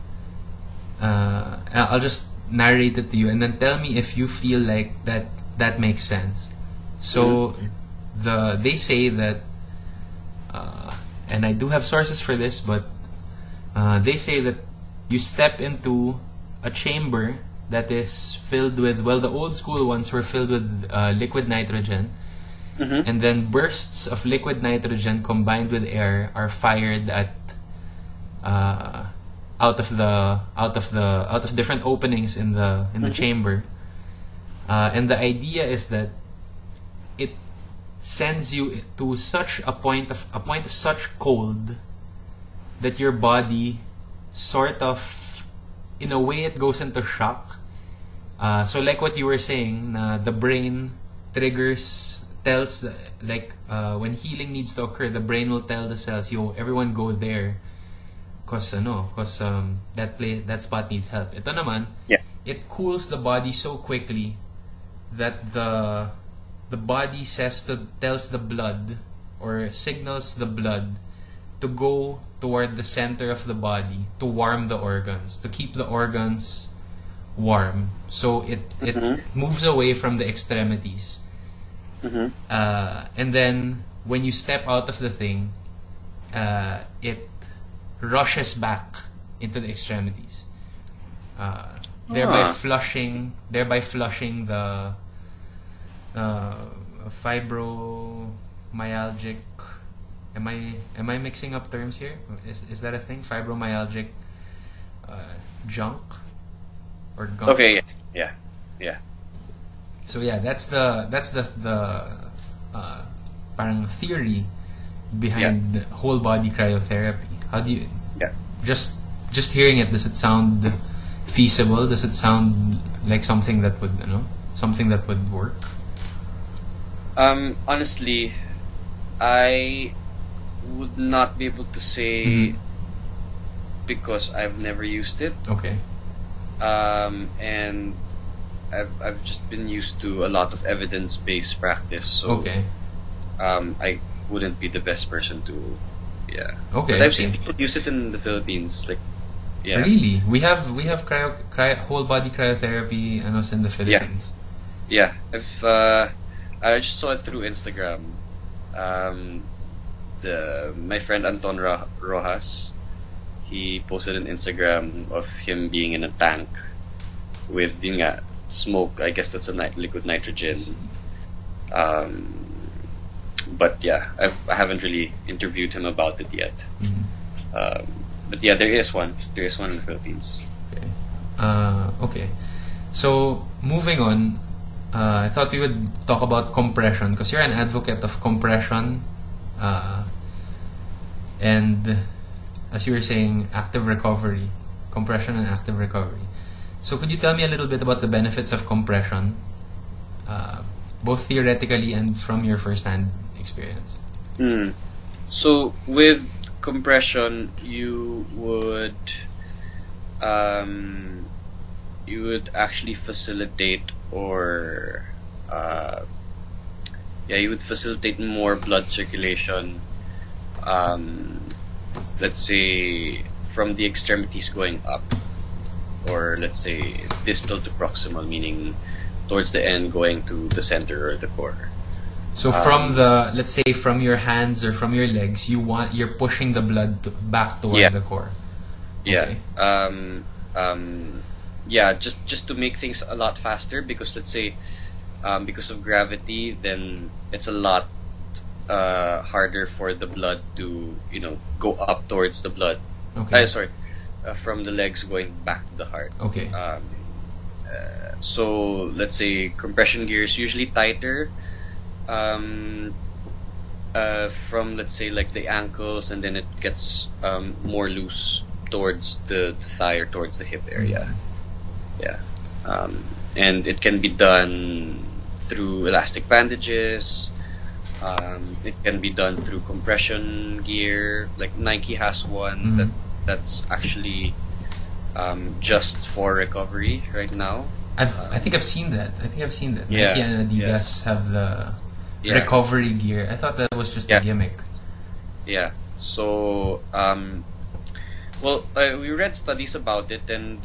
just narrate it to you, and then tell me if you feel like that makes sense. So they say that, and I do have sources for this, but they say that you step into a chamber that is filled with, well, the old school ones were filled with liquid nitrogen, and then bursts of liquid nitrogen combined with air are fired at out of different openings in the chamber, and the idea is that it sends you to such a point of such cold that your body sort of, in a way, it goes into shock. So like what you were saying, the brain tells, like, when healing needs to occur, the brain will tell the cells, yo, everyone go there, cause that spot needs help. Ito naman, it cools the body so quickly that the body tells the blood, or signals the blood, to go toward the center of the body to warm the organs, to keep the organs warm. So it moves away from the extremities. And then when you step out of the thing, it rushes back into the extremities, thereby flushing the fibromyalgic. Am I mixing up terms here? Is that a thing? Fibromyalgic junk or gunk? Okay. Yeah. So yeah, that's the parang theory behind whole body cryotherapy. How do you? Just hearing it, does it sound feasible? Does it sound like something that would work? Honestly, I would not be able to say because I've never used it. Okay. And I've just been used to a lot of evidence-based practice, so Okay. I wouldn't be the best person to, yeah. Okay. But I've Okay. seen people use it in the Philippines, like, yeah, Really? We have whole body cryotherapy and was in the yeah, Philippines. yeah. I just saw it through Instagram. Um, the my friend Anton Rojas, he posted an Instagram of him being in a tank with yun nga, smoke. I guess that's a liquid nitrogen. Um, but yeah, I haven't really interviewed him about it yet. Mhm. Um, but yeah, there is one. There is one in the Philippines. Okay. Okay. So moving on, I thought we would talk about compression because you're an advocate of compression, and as you were saying, active recovery, compression and active recovery. So could you tell me a little bit about the benefits of compression, both theoretically and from your first-hand experience? Mm. So with compression, you would actually facilitate or you would facilitate more blood circulation. Let's say from the extremities going up, or let's say distal to proximal, meaning towards the end going to the center or the core. So let's say from your hands or from your legs, you're pushing the blood back toward Yeah. the core. Yeah. Okay. Yeah, just to make things a lot faster, because let's say because of gravity, then it's a lot harder for the blood to go up towards the blood. Okay. Sorry, from the legs going back to the heart. Okay. So let's say compression gear is usually tighter from, let's say, like the ankles, and then it gets more loose towards the thigh or towards the hip area. Yeah. And it can be done through elastic bandages. It can be done through compression gear. Like Nike has one that's actually just for recovery right now. I think I've seen that. Yeah, Nike and Adidas have the Yeah. recovery gear. I thought that was just Yeah. a gimmick. Yeah. So, we read studies about it, and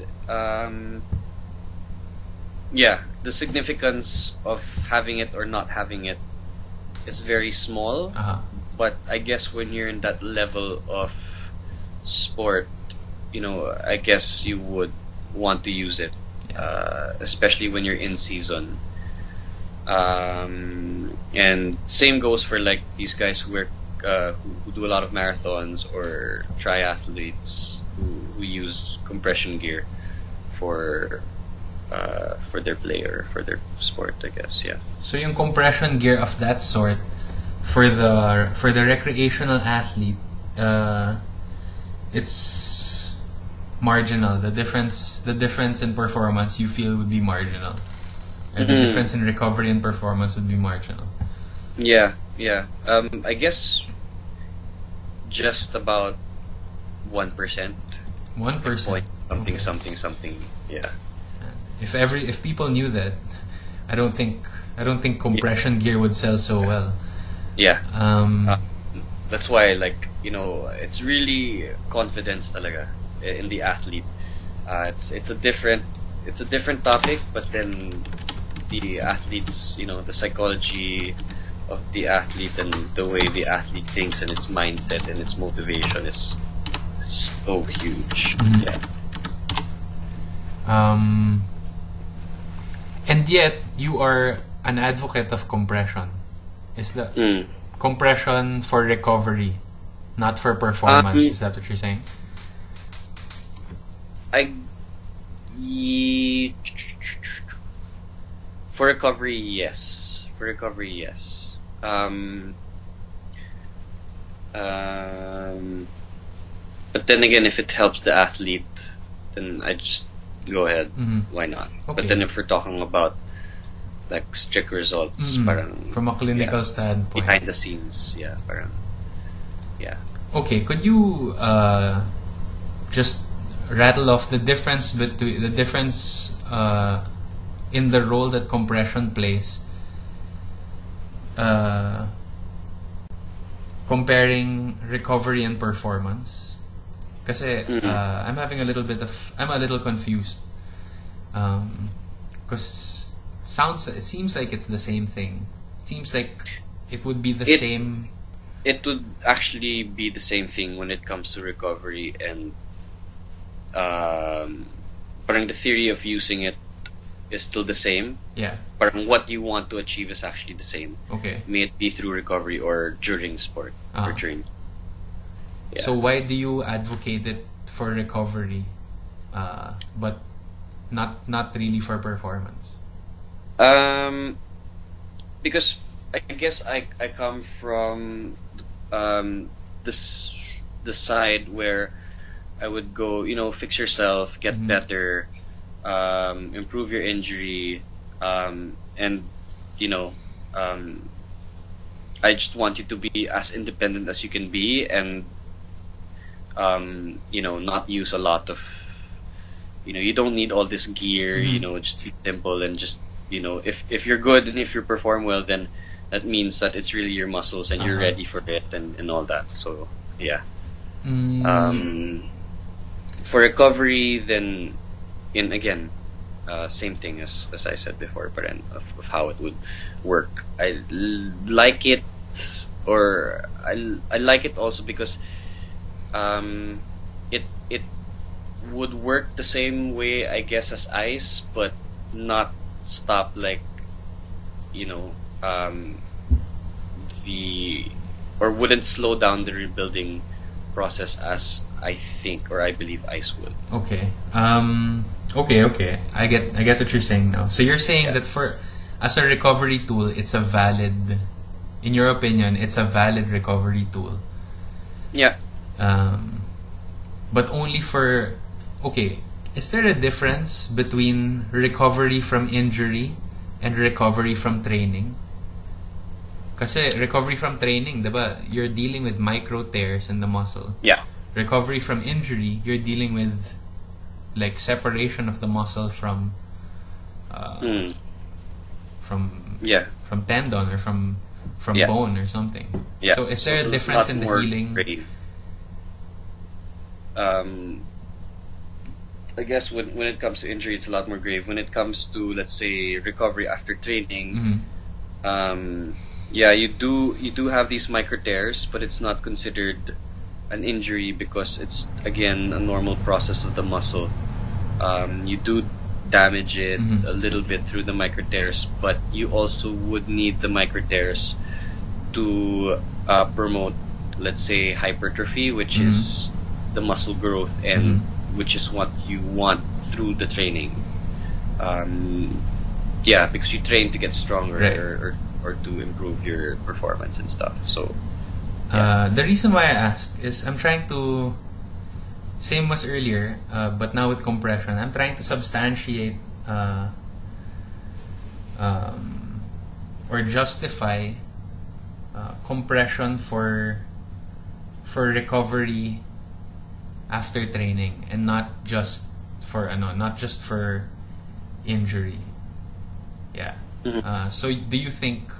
the significance of having it or not having it is very small. Uh-huh. But I guess when you're in that level of sport, I guess you would want to use it, especially when you're in season. And same goes for like these guys who do a lot of marathons, or triathletes who use compression gear for their play or for their sport, I guess. Yeah. So yung compression gear of that sort for the recreational athlete, it's marginal. The difference in performance you feel would be marginal. And the difference in recovery and performance would be marginal. Yeah. I guess just about 1%. 1%. Something. Yeah. If people knew that, I don't think compression gear would sell so well. Yeah. That's why, it's really confidence talaga in the athlete. It's a different topic, but then the athletes, the psychology of the athlete and the way the athlete thinks and its mindset and its motivation is so huge. Yeah. And yet you are an advocate of compression. Is that compression for recovery, not for performance? Is that what you're saying? For recovery, yes. But then again, if it helps the athlete, then I just go ahead. Why not? Okay. But then if we're talking about like strict results, parang from a clinical standpoint, behind the scenes, parang Okay, could you just rattle off the difference in the role that compression plays, comparing recovery and performance. Kasi I'm having a little bit of, I'm a little confused. Because it seems like it's the same thing. It seems like it would be the same. It would actually be the same thing when it comes to recovery, and parang the theory of using it is still the same. Yeah. Parang what you want to achieve is actually the same. Okay. May it be through recovery or during sport or training. Yeah. So why do you advocate it for recovery, but not really for performance? Because I guess I come from the side where I would go, fix yourself, get better, improve your injury, and I just want you to be as independent as you can be, and not use a lot of, you don't need all this gear, just be simple and just, if you're good and if you perform well, then that means that it's really your muscles and you're ready for it and all that. So yeah. For recovery, then again, same thing as I said before, but of how it would work. I like it, or I like it also because it would work the same way, I guess, as ice, but not stop or wouldn't slow down the rebuilding process as I think or I believe ice would. Okay. Okay. I get what you're saying now. So you're saying that as a recovery tool, it's a valid, in your opinion, it's a valid recovery tool. Yeah. But only for, okay, is there a difference between recovery from injury and recovery from training? Kasi recovery from training, diba, you're dealing with micro tears in the muscle. Yeah. Recovery from injury, you're dealing with like separation of the muscle from tendon or from bone or something. Yeah. So is there a difference in the healing? Grave. I guess when it comes to injury, it's a lot more grave. When it comes to, let's say, recovery after training, you do have these micro tears, but it's not considered an injury because it's again a normal process of the muscle. You do damage it a little bit through the micro tears, but you also would need the micro tears to promote, let's say, hypertrophy, which is the muscle growth, and which is what you want through the training. Because you train to get stronger, right, or to improve your performance and stuff. So the reason why I ask is I'm trying to, same as earlier, but now with compression, I'm trying to substantiate or justify compression for recovery after training, and not just for injury. Yeah. So do you think,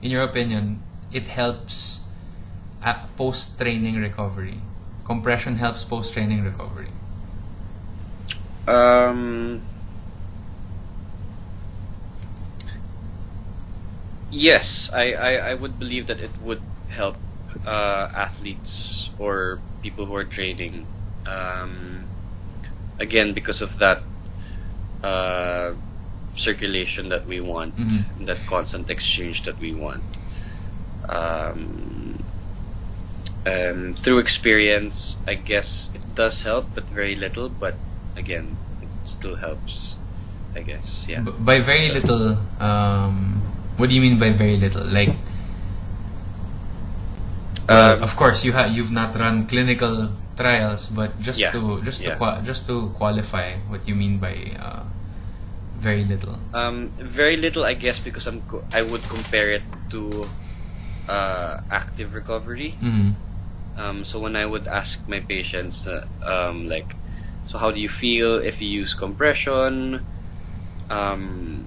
in your opinion, it helps at post-training recovery? Compression helps post-training recovery? Yes, I would believe that it would help athletes or people who are training. Again, because of that circulation that we want, that constant exchange that we want. Through experience, I guess it does help, but very little. But again, it still helps, I guess. Yeah. By very little, what do you mean by very little? Like, of course, you've not run clinical trials, but just to qualify what you mean by very little. Very little, I guess, because I would compare it to active recovery. So when I would ask my patients, so how do you feel if you use compression? Um,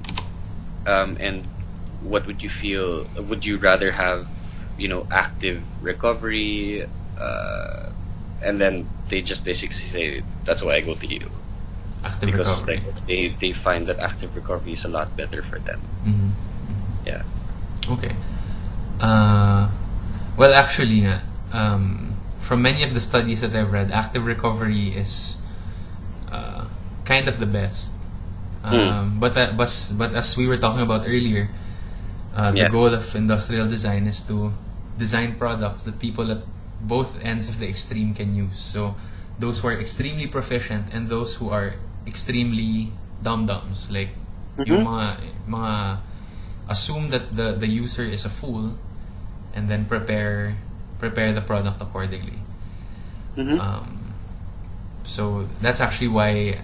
and what would you feel? Would you rather have, active recovery, and then they just basically say that's why I go to you Active because recovery. like they find that active recovery is a lot better for them. Mhm. Yeah. Okay. Well, actually, from many of the studies that I've read, active recovery is kind of the best. But as we were talking about earlier, the Yeah. goal of industrial design is to design products that people at both ends of the extreme can use. So those who are extremely proficient and those who are extremely dum-dums, like yung mga assume that the user is a fool and then prepare the product accordingly. So that's actually why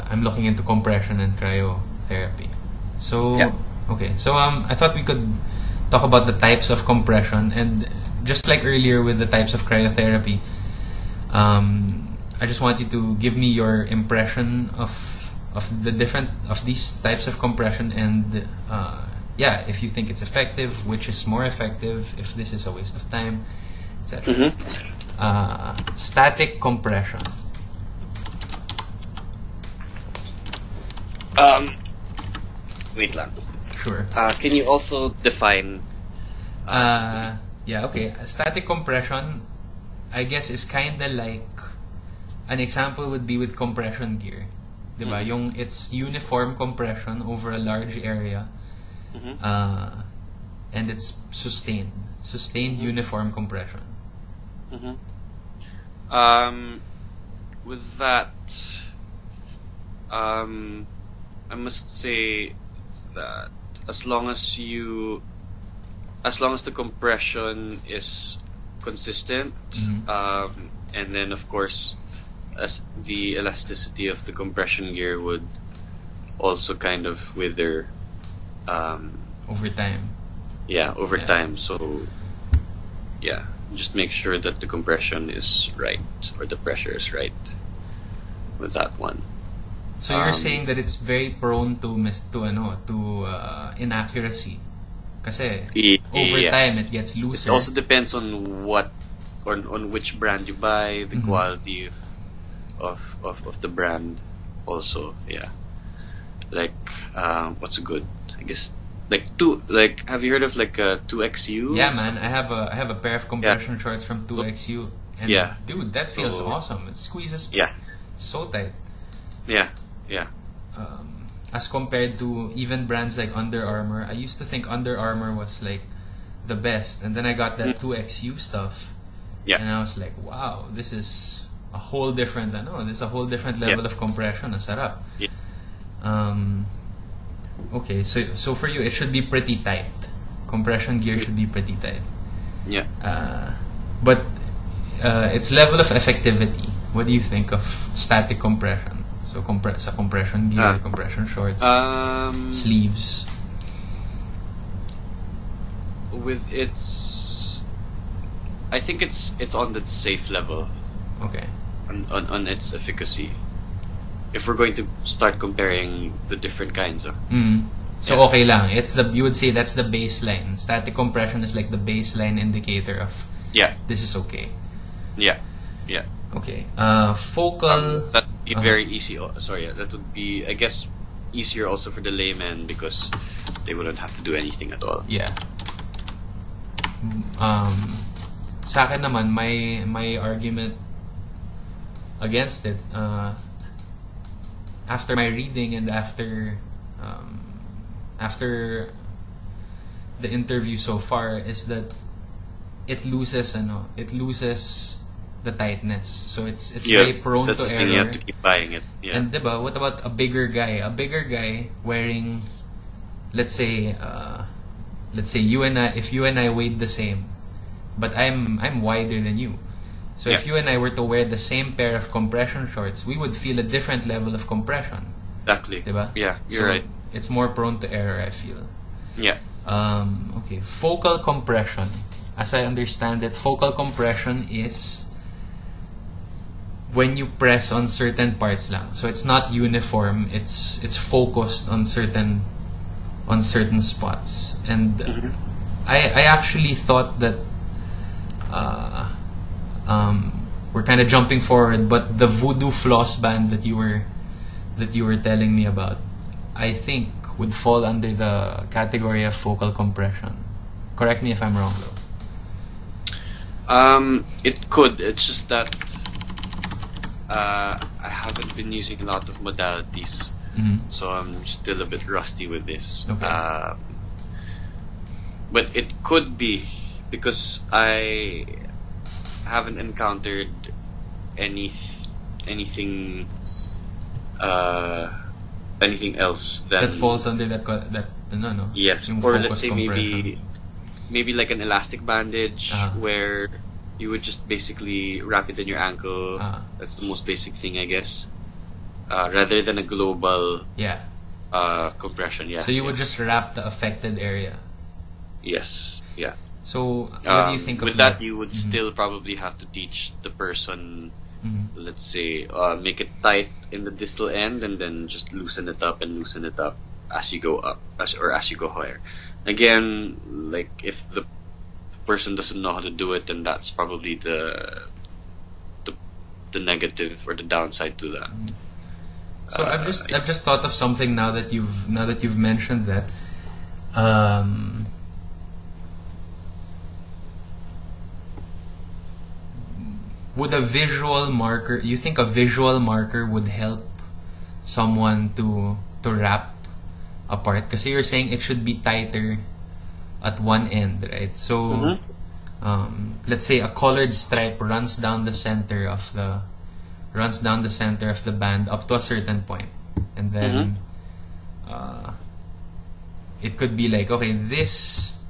I'm looking into compression and cryotherapy. So Yeah. okay, so I thought we could talk about the types of compression, and just like earlier with the types of cryotherapy, I just want you to give me your impression of the different of these types of compression, and if you think it's effective, which is more effective, if this is a waste of time, etc. Static compression. Wait lang. Sure. Can you also define? Okay. Static compression, I guess, is kind of like an example would be with compression gear. Diba? Yung it's uniform compression over a large area, and it's sustained uniform compression. With that, I must say that as long as the compression is consistent, and then of course, as the elasticity of the compression gear would also kind of wither, Over time. over time. So, just make sure that the compression is right or the pressure is right with that one. So you're saying that it's very prone to inaccuracy. Kasi over Yes. time it gets looser. It also depends on on which brand you buy, the quality of the brand also. Yeah. Like what's good? I guess have you heard of like a 2XU? Yeah, man. I have a pair of compression shorts from 2XU, and dude, that feels awesome. It squeezes so tight. Yeah. As compared to even brands like Under Armour, I used to think Under Armour was like the best, and then I got that 2XU stuff, and I was like, wow, this is a whole different level of compression. Ang sarap. Okay, so for you, it should be pretty tight. Compression gear should be pretty tight. Yeah. But its level of effectivity, what do you think of static compression? So sa compression gear, compression shorts, sleeves. I think it's on the safe level. Okay. On its efficacy. If we're going to start comparing the different kinds of. So okay lang. You would say that's the baseline. Static compression is like the baseline indicator of this is okay. Yeah. Okay. Focal. That would be very easy. Sorry, that would be, I guess, easier also for the layman because they wouldn't have to do anything at all. Yeah. Sa akin naman, my argument against it, after my reading and after the interview so far, is that it loses the tightness. So it's very prone that's to the error. thing, you have to keep buying it. Yeah. And diba, what about a bigger guy? A bigger guy wearing, let's say if you and I weighed the same, but I'm wider than you. So if you and I were to wear the same pair of compression shorts, we would feel a different level of compression. Exactly. Diba? Yeah, you're right. It's more prone to error, I feel. Yeah. Okay. Focal compression. As I understand it, focal compression is when you press on certain parts lang. So it's not uniform. It's focused on certain spots. And I actually thought that we're kind of jumping forward, but the voodoo floss band that you were telling me about, I think would fall under the category of focal compression. Correct me if I'm wrong, though. It could. It's just that I haven't been using a lot of modalities, so I'm still a bit rusty with this. Okay. But it could be because I haven't encountered anything else that falls under that no. Yes, Yung or focus let's say compression. maybe like an elastic bandage where you would just basically wrap it in your ankle. That's the most basic thing, I guess. Rather than a global compression. Yeah. So you would just wrap the affected area. Yes. Yeah. So what do you think of with that? You would still probably have to teach the person. Let's say make it tight in the distal end, and then just loosen it up as you go up, as you go higher. Again, like if the person doesn't know how to do it, then that's probably the negative or the downside to that. So I've just thought of something now that you've mentioned that. Would a visual marker? You think a visual marker would help someone to wrap apart? Because you're saying it should be tighter at one end, right? So, let's say a colored stripe runs down the center of the band up to a certain point, and then it could be like, okay, this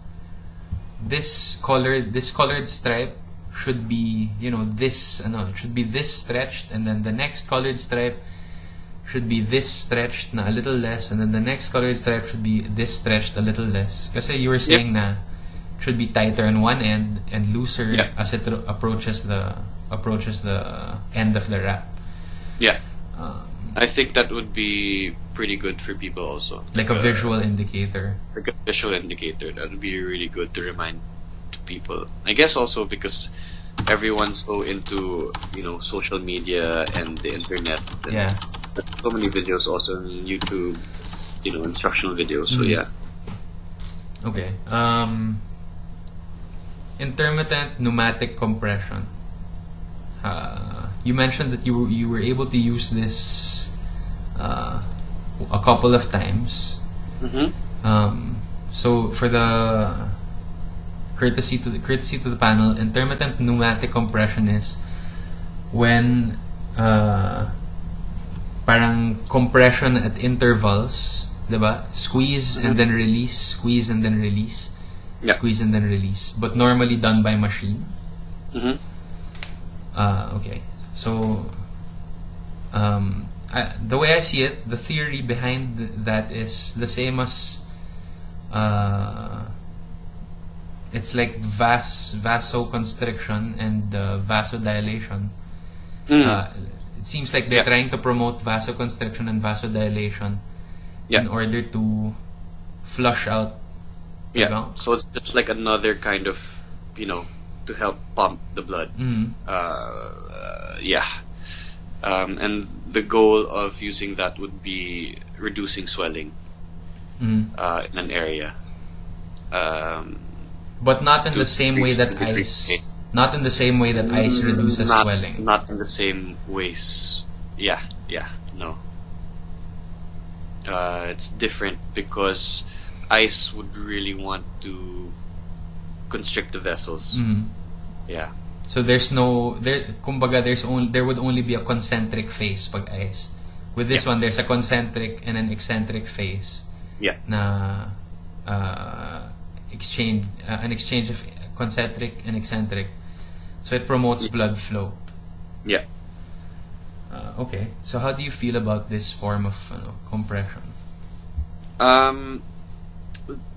colored stripe should be, it should be this stretched, and then the next colored stripe should be this stretched na a little less, and then the next colored stripe should be this stretched a little less. Kasi you were saying na it should be tighter on one end and looser as it approaches the end of the wrap. Yeah. I think that would be pretty good for people also. Like a visual indicator. Like a visual indicator. That would be really good to remind people. I guess also because everyone's so into social media and the internet. And there's so many videos also on YouTube, instructional videos. So yeah. Okay. Intermittent pneumatic compression. You mentioned that you were able to use this a couple of times. So for the courtesy to the panel, intermittent pneumatic compression is when parang compression at intervals, diba? Squeeze and then release, squeeze and then release, squeeze and then release, but normally done by machine. Okay, so the way I see it, the theory behind that is the same as it's like vasoconstriction and vasodilation. It seems like they're trying to promote vasoconstriction and vasodilation in order to flush out the gunk. So it's just like another kind of, to help pump the blood. And the goal of using that would be reducing swelling in an area. But not in the same way that ice. Not in the same way that ice reduces swelling. Not in the same ways. No. It's different because ice would really want to constrict the vessels. Yeah. So there would only be a concentric phase pag ice. With this one, there's a concentric and an eccentric phase. Yeah. Na an exchange of concentric and eccentric. So it promotes blood flow. Yeah. Okay. So how do you feel about this form of compression?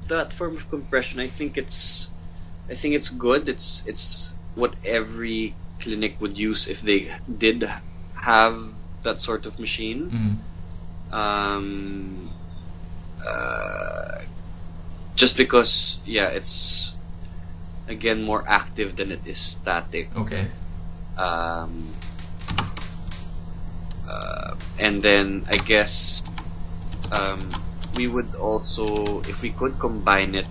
That form of compression, I think it's good. It's what every clinic would use if they did have that sort of machine. Mm-hmm. Just because, yeah, it's again more active than it is static. Okay. Um, and then I guess we would also, if we could combine it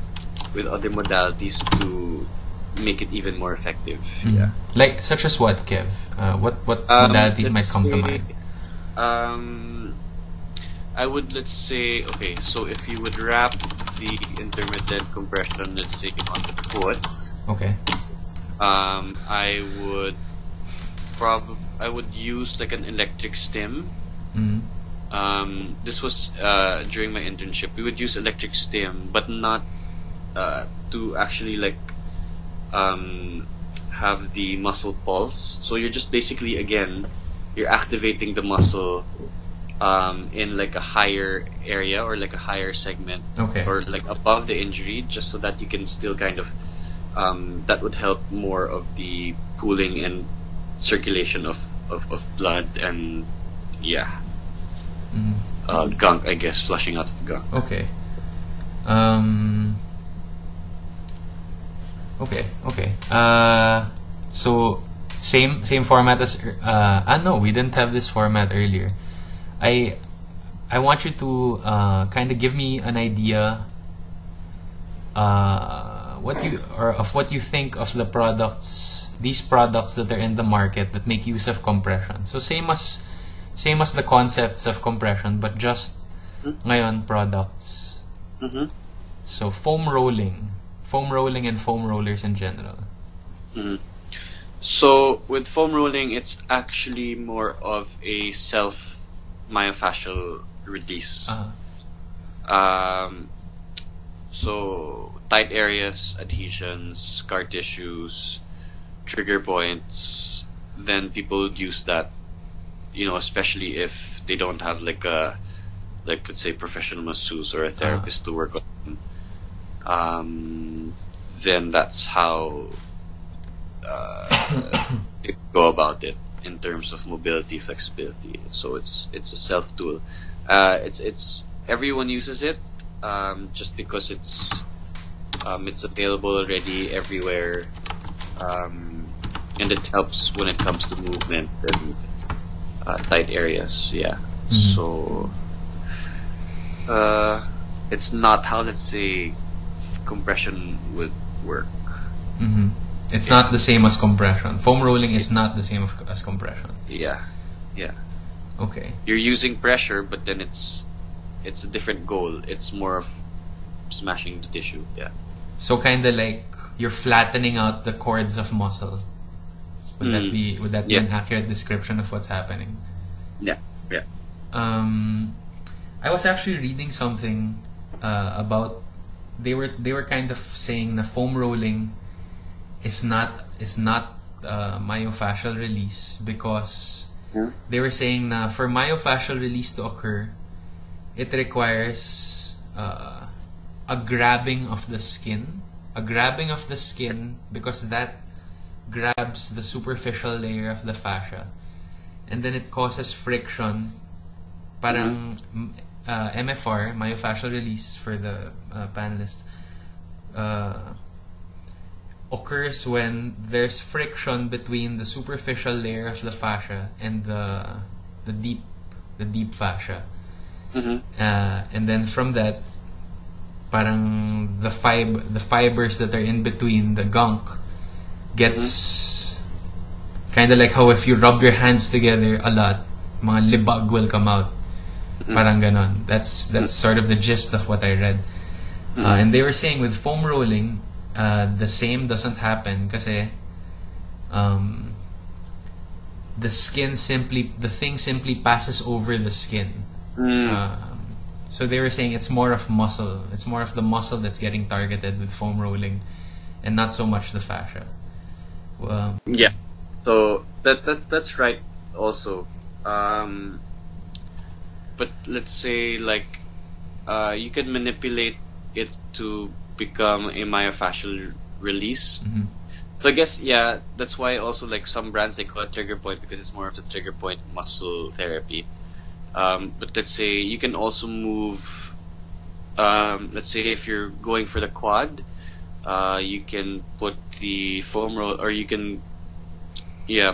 with other modalities to make it even more effective. Mm-hmm. Yeah. Like such as what, Kev? What modalities might come to mind? I would, let's say, okay, so if you would wrap the intermittent compression, let's say, on the foot, Okay. I would use like an electric stim. Mm-hmm. This was during my internship. We would use electric stim, but not to actually like have the muscle pulse. So you're just basically, again, you're activating the muscle in like a higher area or like a higher segment, Okay. or like above the injury, just so that you can still kind of that would help more of the pooling and circulation of blood and Mm-hmm. gunk, I guess, flushing out of gunk. Okay. Okay. So same format as no, we didn't have this format earlier. I want you to kind of give me an idea what you think of these products that are in the market that make use of compression. So same as the concepts of compression, but just ngayon products. Mm-hmm. So foam rolling and foam rollers in general. Mm-hmm. So with foam rolling, it's actually more of a self myofascial release. So tight areas, adhesions, scar tissues, trigger points, then people would use that, especially if they don't have like let's say professional masseuse or a therapist to work on them. Then that's how they go about it in terms of mobility, flexibility. So it's a self tool. It's everyone uses it just because it's available already everywhere, and it helps when it comes to movement and tight areas. Yeah. Mm-hmm. So it's not how, let's say, compression would work. Mm-hmm. It's not the same as compression. Foam rolling is not the same as compression. Yeah. Okay. You're using pressure, but then it's a different goal. It's more of smashing the tissue. Yeah. So kind of like you're flattening out the cords of muscle. Would that be an accurate description of what's happening? Yeah. I was actually reading something about they were kind of saying that foam rolling is not myofascial release, because they were saying that for myofascial release to occur, it requires a grabbing of the skin, because that grabs the superficial layer of the fascia, and then it causes friction. Parang MFR, myofascial release, for the panelists, occurs when there's friction between the superficial layer of the fascia and the deep fascia. Mm-hmm. And then from that, parang the fibers that are in between the gunk gets kind of like how if you rub your hands together a lot, mga libag will come out. Parang ganon. That's sort of the gist of what I read. And they were saying with foam rolling, the same doesn't happen kasi the thing simply passes over the skin. So they were saying it's more of muscle. It's more of the muscle that's getting targeted with foam rolling, and not so much the fascia. Yeah. So that's right also. But let's say like you can manipulate it to become a myofascial release. So I guess yeah, that's why also like some brands they call it trigger point because it's more of the trigger point muscle therapy. But let's say you can also move. Let's say if you're going for the quad, you can put the foam roll, or you can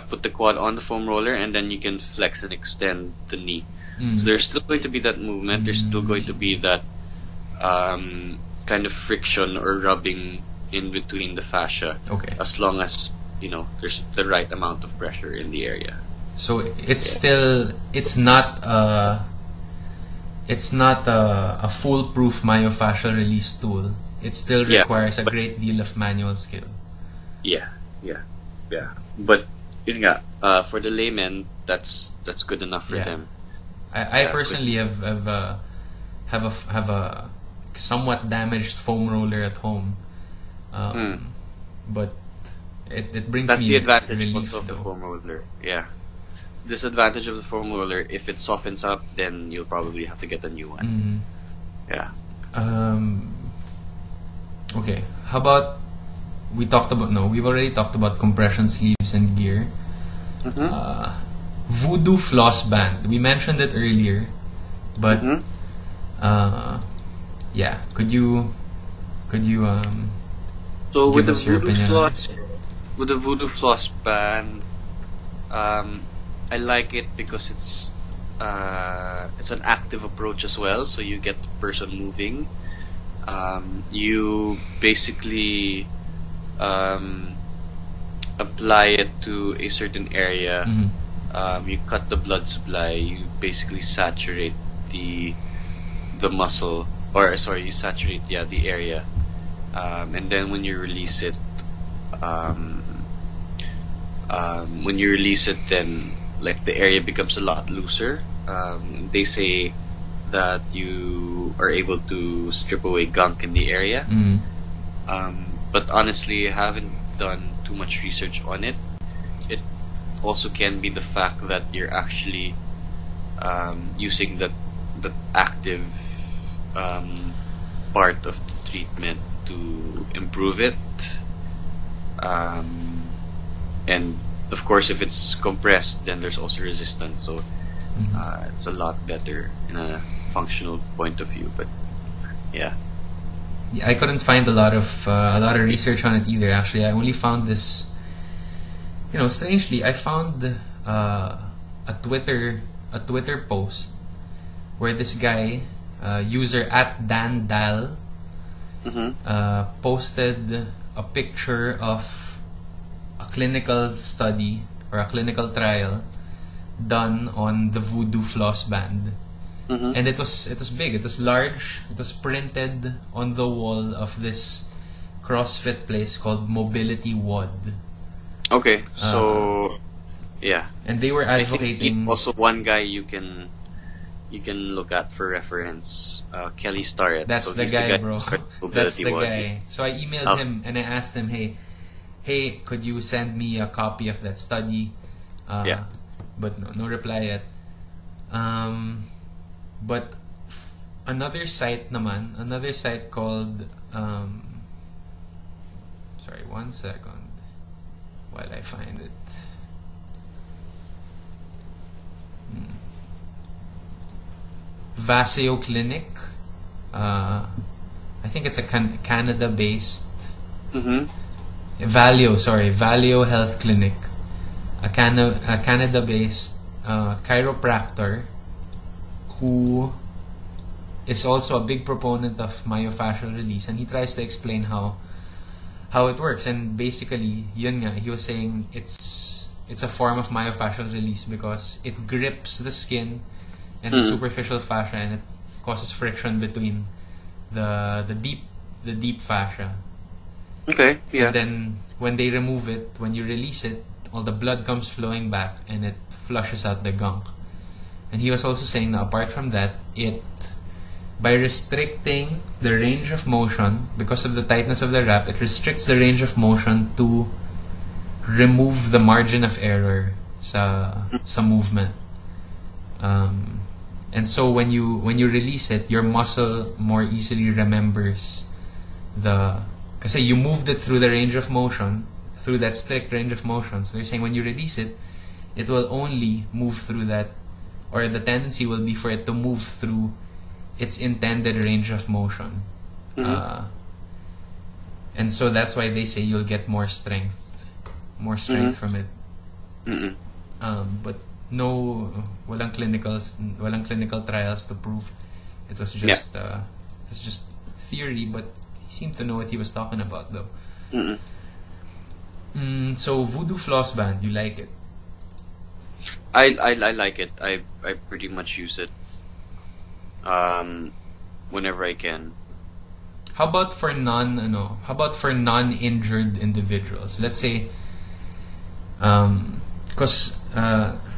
put the quad on the foam roller, and then you can flex and extend the knee. So there's still going to be that movement. There's still going to be that kind of friction or rubbing in between the fascia. Okay. As long as there's the right amount of pressure in the area. So it's still it's not a foolproof myofascial release tool. It still requires a great deal of manual skill. Yeah. But for the layman, that's good enough for them. I personally have a somewhat damaged foam roller at home, but it brings that's me the advantage relief also of the though. foam roller. Yeah, disadvantage of the foam roller, if it softens up, then you'll probably have to get a new one. Yeah. Okay, how about we've already talked about compression sleeves and gear. Voodoo floss band, we mentioned it earlier, but could you so give with the us your opinion on it? with the voodoo floss band, I like it because it's an active approach as well, so you get the person moving. You basically apply it to a certain area. You cut the blood supply. You basically saturate the muscle, or sorry, you saturate the area, and then when you release it, then like the area becomes a lot looser. They say that you are able to strip away gunk in the area. But honestly, I haven't done too much research on it. It also can be the fact that you're actually using the active part of the treatment to improve it. And of course, if it's compressed, then there's also resistance. So it's a lot better in a functional point of view. But yeah, I couldn't find a lot of research on it either. Actually, I only found this. Strangely, I found a Twitter post where this guy, user @DanDal, posted a picture of a clinical study or a clinical trial done on the Voodoo floss band. And it was big, it was large, it was printed on the wall of this CrossFit place called Mobility WOD. Okay, so yeah, and they were advocating also one guy you can look at for reference, Kelly Starrett. That's so the guy, bro. That's the WOD. guy. So I emailed him and I asked him, hey, could you send me a copy of that study? But no reply yet. But another site called sorry, 1 second while I find it. Vaseo Clinic. I think it's a Canada-based Valeo Health Clinic, a Canada-based chiropractor who is also a big proponent of myofascial release, and he tries to explain how it works. And basically, yun nga, he was saying it's a form of myofascial release because it grips the skin and the superficial fascia, and it causes friction between the deep fascia. Okay, yeah. And then when they remove it, when you release it, all the blood comes flowing back and it flushes out the gunk. And he was also saying that apart from that, by restricting the range of motion, because of the tightness of the wrap, it restricts the range of motion to remove the margin of error sa movement. And so when you release it, your muscle more easily remembers kasi you moved it through the range of motion, through that strict range of motion. So they're saying when you release it, it will only move through that, or the tendency will be for it to move through its intended range of motion. And so that's why they say you'll get more strength from it. But no, walang clinical trials to prove. It was just theory, but he seemed to know what he was talking about, though. So voodoo floss band, you like it? I like it. I pretty much use it whenever I can. How about for non-injured individuals? Let's say, because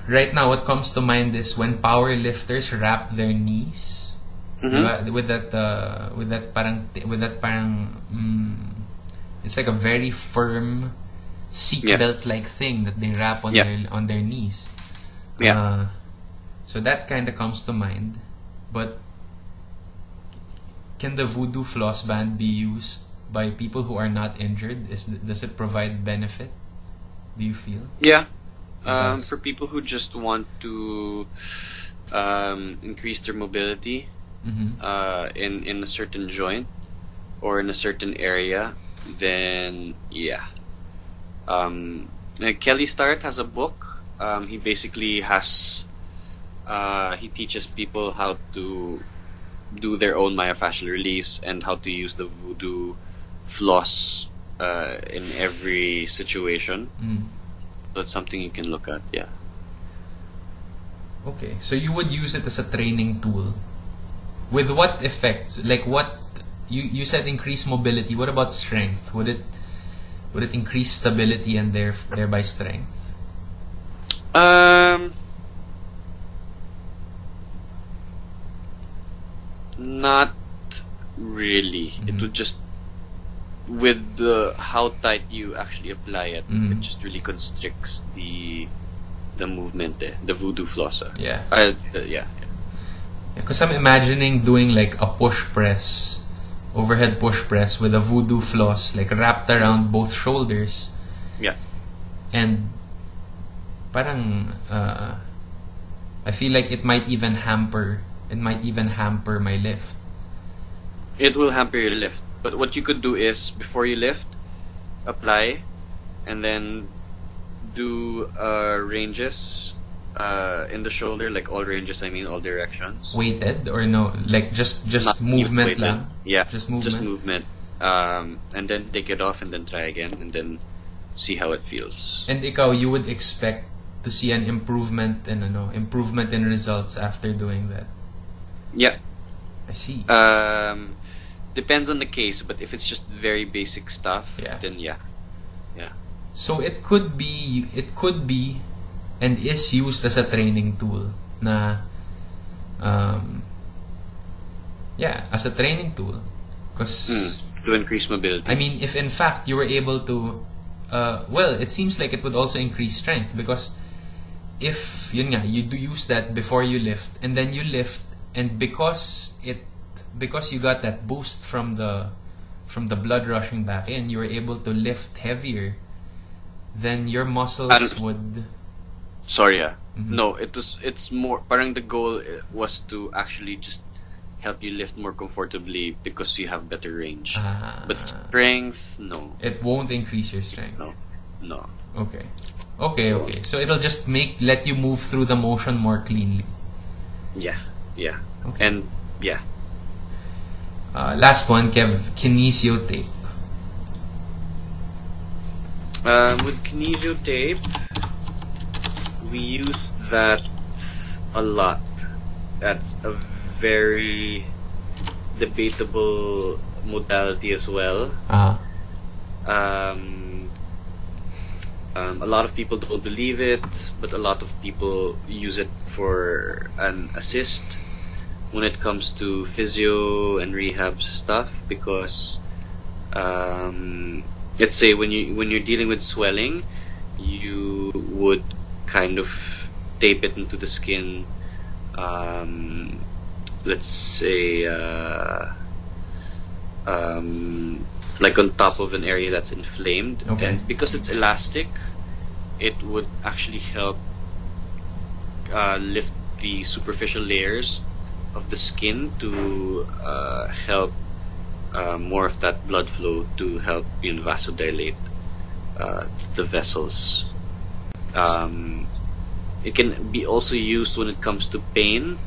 right now what comes to mind is when power lifters wrap their knees with that parang it's like a very firm seatbelt like thing that they wrap on their knees. So that kind of comes to mind, but can the voodoo floss band be used by people who are not injured? Does it provide benefit? Do you feel? Yeah. For people who just want to increase their mobility in a certain joint or in a certain area, then yeah. Kelly Starrett has a book. He basically he teaches people how to do their own myofascial release and how to use the voodoo floss in every situation. So it's something you can look at, yeah. Okay, so you would use it as a training tool. With what effects? Like what you said increase mobility. What about strength? Would it increase stability and thereby strength? Not really. It would just, with how tight you actually apply it, it just really constricts the movement, the voodoo flosser. Yeah. Yeah. Because I'm imagining doing like a overhead push press with a voodoo floss like wrapped around both shoulders. Yeah. And parang I feel like it might even hamper my lift. It will hamper your lift. But what you could do is, before you lift, apply, and then do ranges in the shoulder, like all ranges, I mean all directions. Weighted or no? Like just Not movement weighted. lang? Yeah, Just movement. And then take it off and then try again and then see how it feels. And ikaw, you would expect to see an improvement in results after doing that. Yeah. I see. Depends on the case, but if it's just very basic stuff, then yeah. So it could be and is used as a training tool na as a training tool because to increase mobility. I mean, if in fact you were able to it seems like it would also increase strength because if you do use that before you lift and then you lift, and because you got that boost from the blood rushing back in, you were able to lift heavier, then your muscles would... Sorry, no, it's more, parang the goal was to actually just help you lift more comfortably because you have better range. But strength, no. It won't increase your strength. No. Okay. So it'll just let you move through the motion more cleanly. Yeah. Okay. And yeah. Last one, Kev, kinesio tape. With kinesio tape, we use that a lot. That's a very debatable modality as well. A lot of people don't believe it, but a lot of people use it for an assist when it comes to physio and rehab stuff, because let's say when you're dealing with swelling, you would kind of tape it into the skin. Let's say like on top of an area that's inflamed. Okay. And because it's elastic, it would actually help lift the superficial layers of the skin to help more of that blood flow to help vasodilate the vessels. It can be also used when it comes to pain,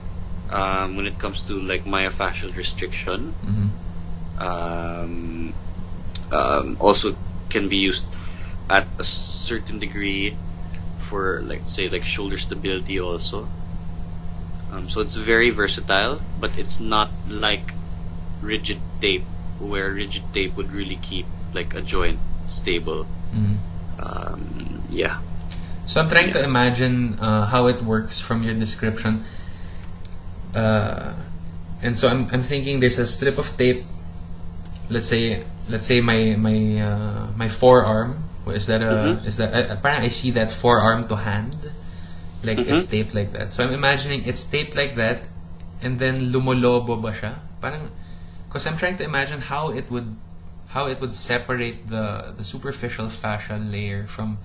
when it comes to like myofascial restriction. Also can be used at a certain degree for, like, say, like shoulder stability also. So it's very versatile, but it's not like rigid tape, where rigid tape would really keep like a joint stable. Yeah. So I'm trying to imagine how it works from your description. And so I'm thinking there's a strip of tape. Let's say my forearm. Is that apparently I see that forearm to hand, like it's taped like that. So I'm imagining it's taped like that, and then lumolobo ba siya? Parang, because I'm trying to imagine how it would separate the superficial fascia layer from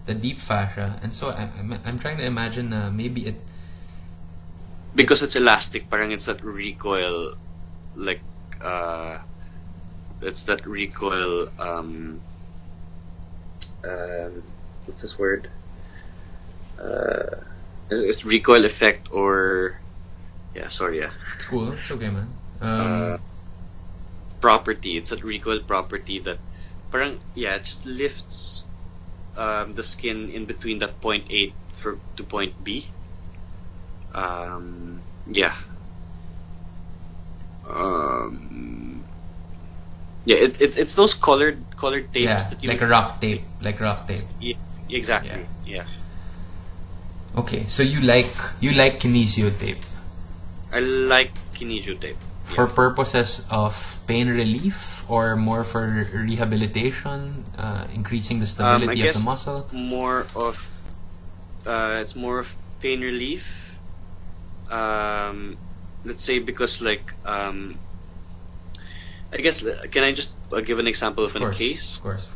the deep fascia, and so I'm trying to imagine maybe it, because it's elastic, parang it's that recoil, like it's that recoil. What's this word? It's recoil effect, or yeah. It's cool. It's okay, man. Property. It's a recoil property that, parang it just lifts the skin in between that point A to point B. It's those colored tapes that you like rock tape. Yeah, exactly. Yeah. Okay, so you like kinesio tape. I like kinesio tape. For purposes of pain relief, or more for rehabilitation, increasing the stability of the muscle? It's more of pain relief. Let's say, because like I guess, can I just give an example of a case? Of course.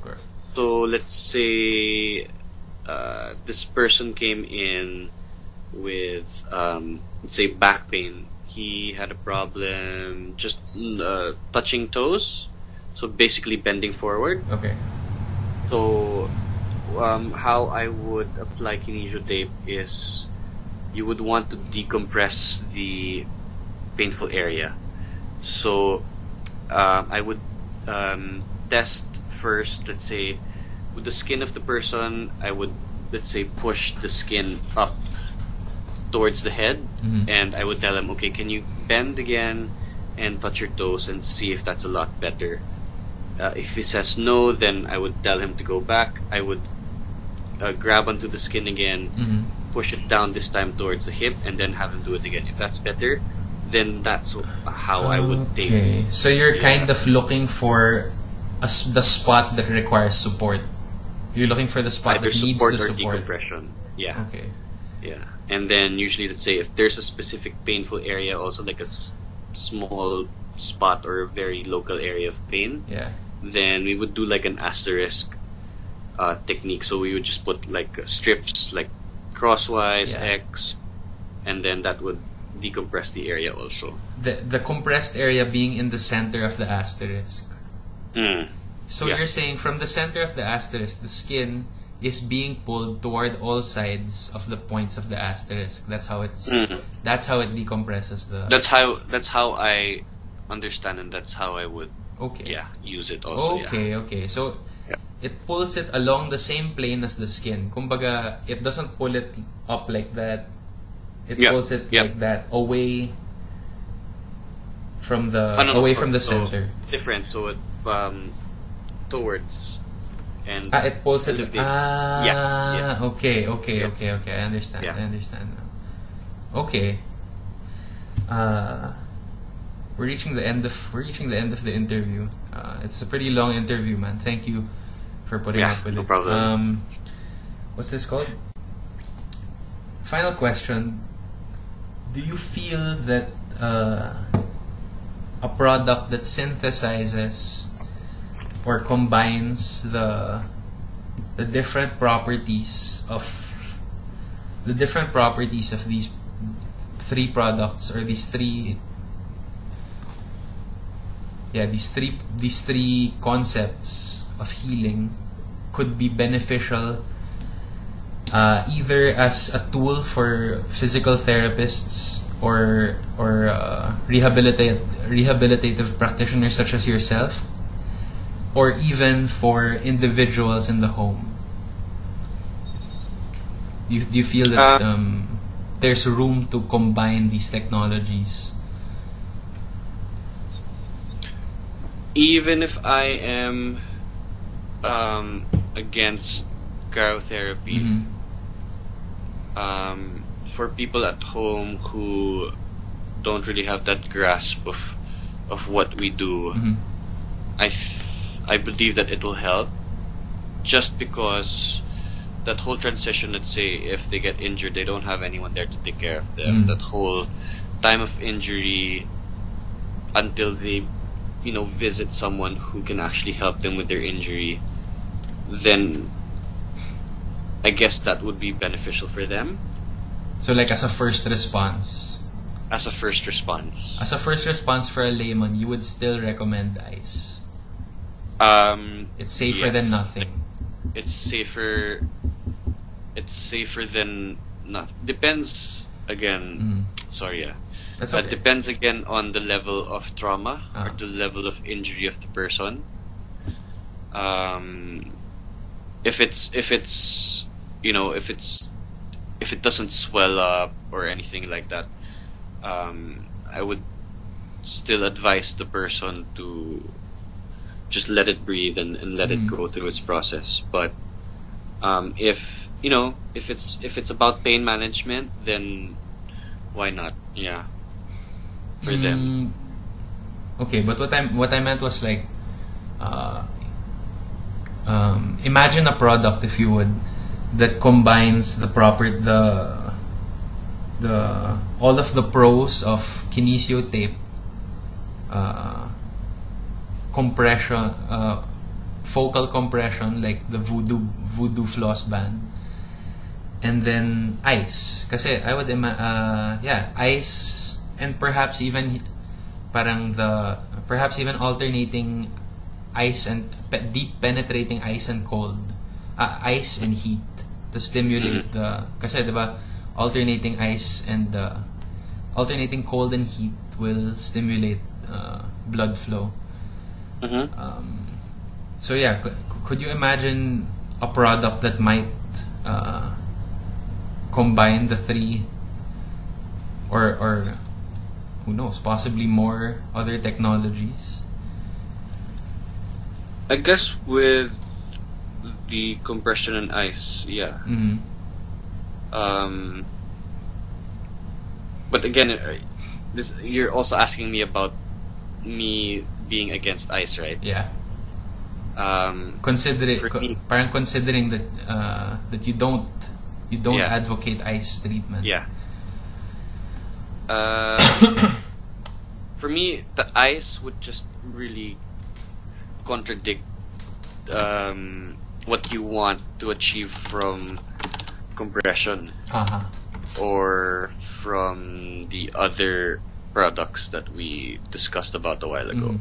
So let's say this person came in with let's say back pain. He had a problem just touching toes, so basically bending forward. Okay. So how I would apply kinesio tape is, you would want to decompress the painful area. So I would test first, let's say, with the skin of the person. I would, let's say, push the skin up towards the head, and I would tell him, okay, can you bend again and touch your toes and see if that's a lot better. If he says no, then I would tell him to go back. I would grab onto the skin again, push it down, this time towards the hip, and then have him do it again. If that's better, then that's how I would take it. Okay, so you're kind of looking for the spot that requires support. You're looking for the spot Either that needs support the or support. decompression. Yeah. Okay. Yeah. And then usually, let's say, if there's a specific painful area, also like a small spot or a very local area of pain, then we would do like an asterisk technique. So we would just put like strips, like crosswise, X, and then that would decompress the area also. The compressed area being in the center of the asterisk. So you're saying from the center of the asterisk, the skin is being pulled toward all sides of the points of the asterisk. That's how it's. That's how it decompresses the. That's how I understand, and that's how I would. Use it also. Okay. So it pulls it along the same plane as the skin. Kumbaga, it doesn't pull it up like that. It pulls it like that, away from the from the center. Different. So it towards. And it pulls it. Okay. I understand. Yeah. I understand now. Okay. We're reaching the end of the interview. It's a pretty long interview, man. Thank you for putting up with no it. problem. What's this called? Final question. Do you feel that a product that synthesizes or combines the different properties of these three products, or these three concepts of healing, could be beneficial either as a tool for physical therapists or rehabilitative practitioners such as yourself, or even for individuals in the home. Do you feel that there's room to combine these technologies? Even if I am against cryotherapy, for people at home who don't really have that grasp of what we do, I believe that it will help, just because that whole transition, let's say if they get injured, they don't have anyone there to take care of them. That whole time of injury until they visit someone who can actually help them with their injury, then I guess that would be beneficial for them. So like as a first response? As a first response. As a first response for a layman, you would still recommend ice? It's safer than nothing. It's safer than nothing. Depends again. Sorry, yeah. That's okay. Depends again on the level of trauma or the level of injury of the person. If it doesn't swell up or anything like that, I would still advise the person to just let it breathe and let it go through its process. But if it's about pain management, then why not? Yeah, for them. Okay, but what I meant was like, imagine a product, if you would, that combines all of the pros of kinesio tape, compression, focal compression like the voodoo floss band, and then ice. Kasi I would ice, and perhaps even alternating ice and deep penetrating ice and cold, ice and heat to stimulate kasi diba alternating ice and alternating cold and heat will stimulate blood flow. So yeah, could you imagine a product that might combine the three, or who knows, possibly more other technologies? I guess with the compression and ice, yeah. But again, you're also asking me about me being against ice, right? Yeah. Considering that that you don't advocate ice treatment. Yeah. For me, the ice would just really contradict what you want to achieve from compression or from the other products that we discussed about a while ago.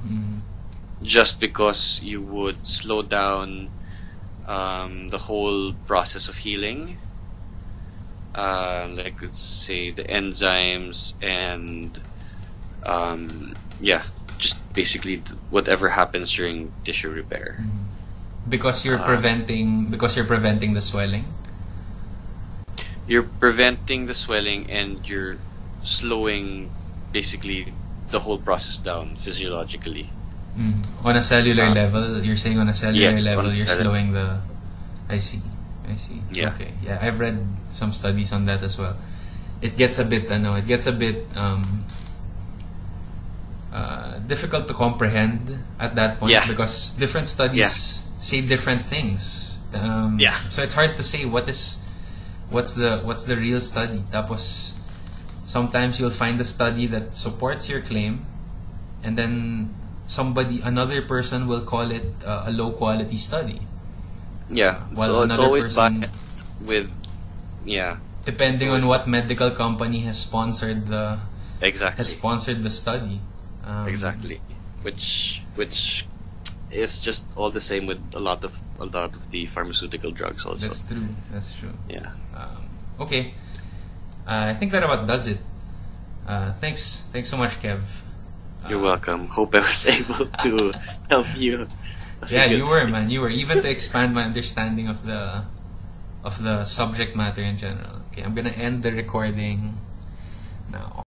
Just because you would slow down the whole process of healing, like let's say the enzymes and just basically whatever happens during tissue repair. Because you're preventing the swelling. You're preventing the swelling and you're slowing basically the whole process down physiologically. On a cellular level, you're saying on a cellular level you're cellular. slowing the. I see. Yeah. Okay. Yeah, I've read some studies on that as well. It gets a bit difficult to comprehend at that point because different studies say different things. So it's hard to say what's the real study. Tapos sometimes you'll find a study that supports your claim, and then another person will call it a low quality study. Yeah, While so it's another always person, biased with, yeah, depending on what medical company has sponsored the exactly, study. exactly, which is just all the same with a lot of the pharmaceutical drugs also. That's true. That's true. Yeah. Okay. I think that about does it. Thanks so much, Kev. You're welcome. Hope I was able to help you. Yeah, you were, man. You were, even to expand my understanding of the subject matter in general. Okay, I'm gonna end the recording now.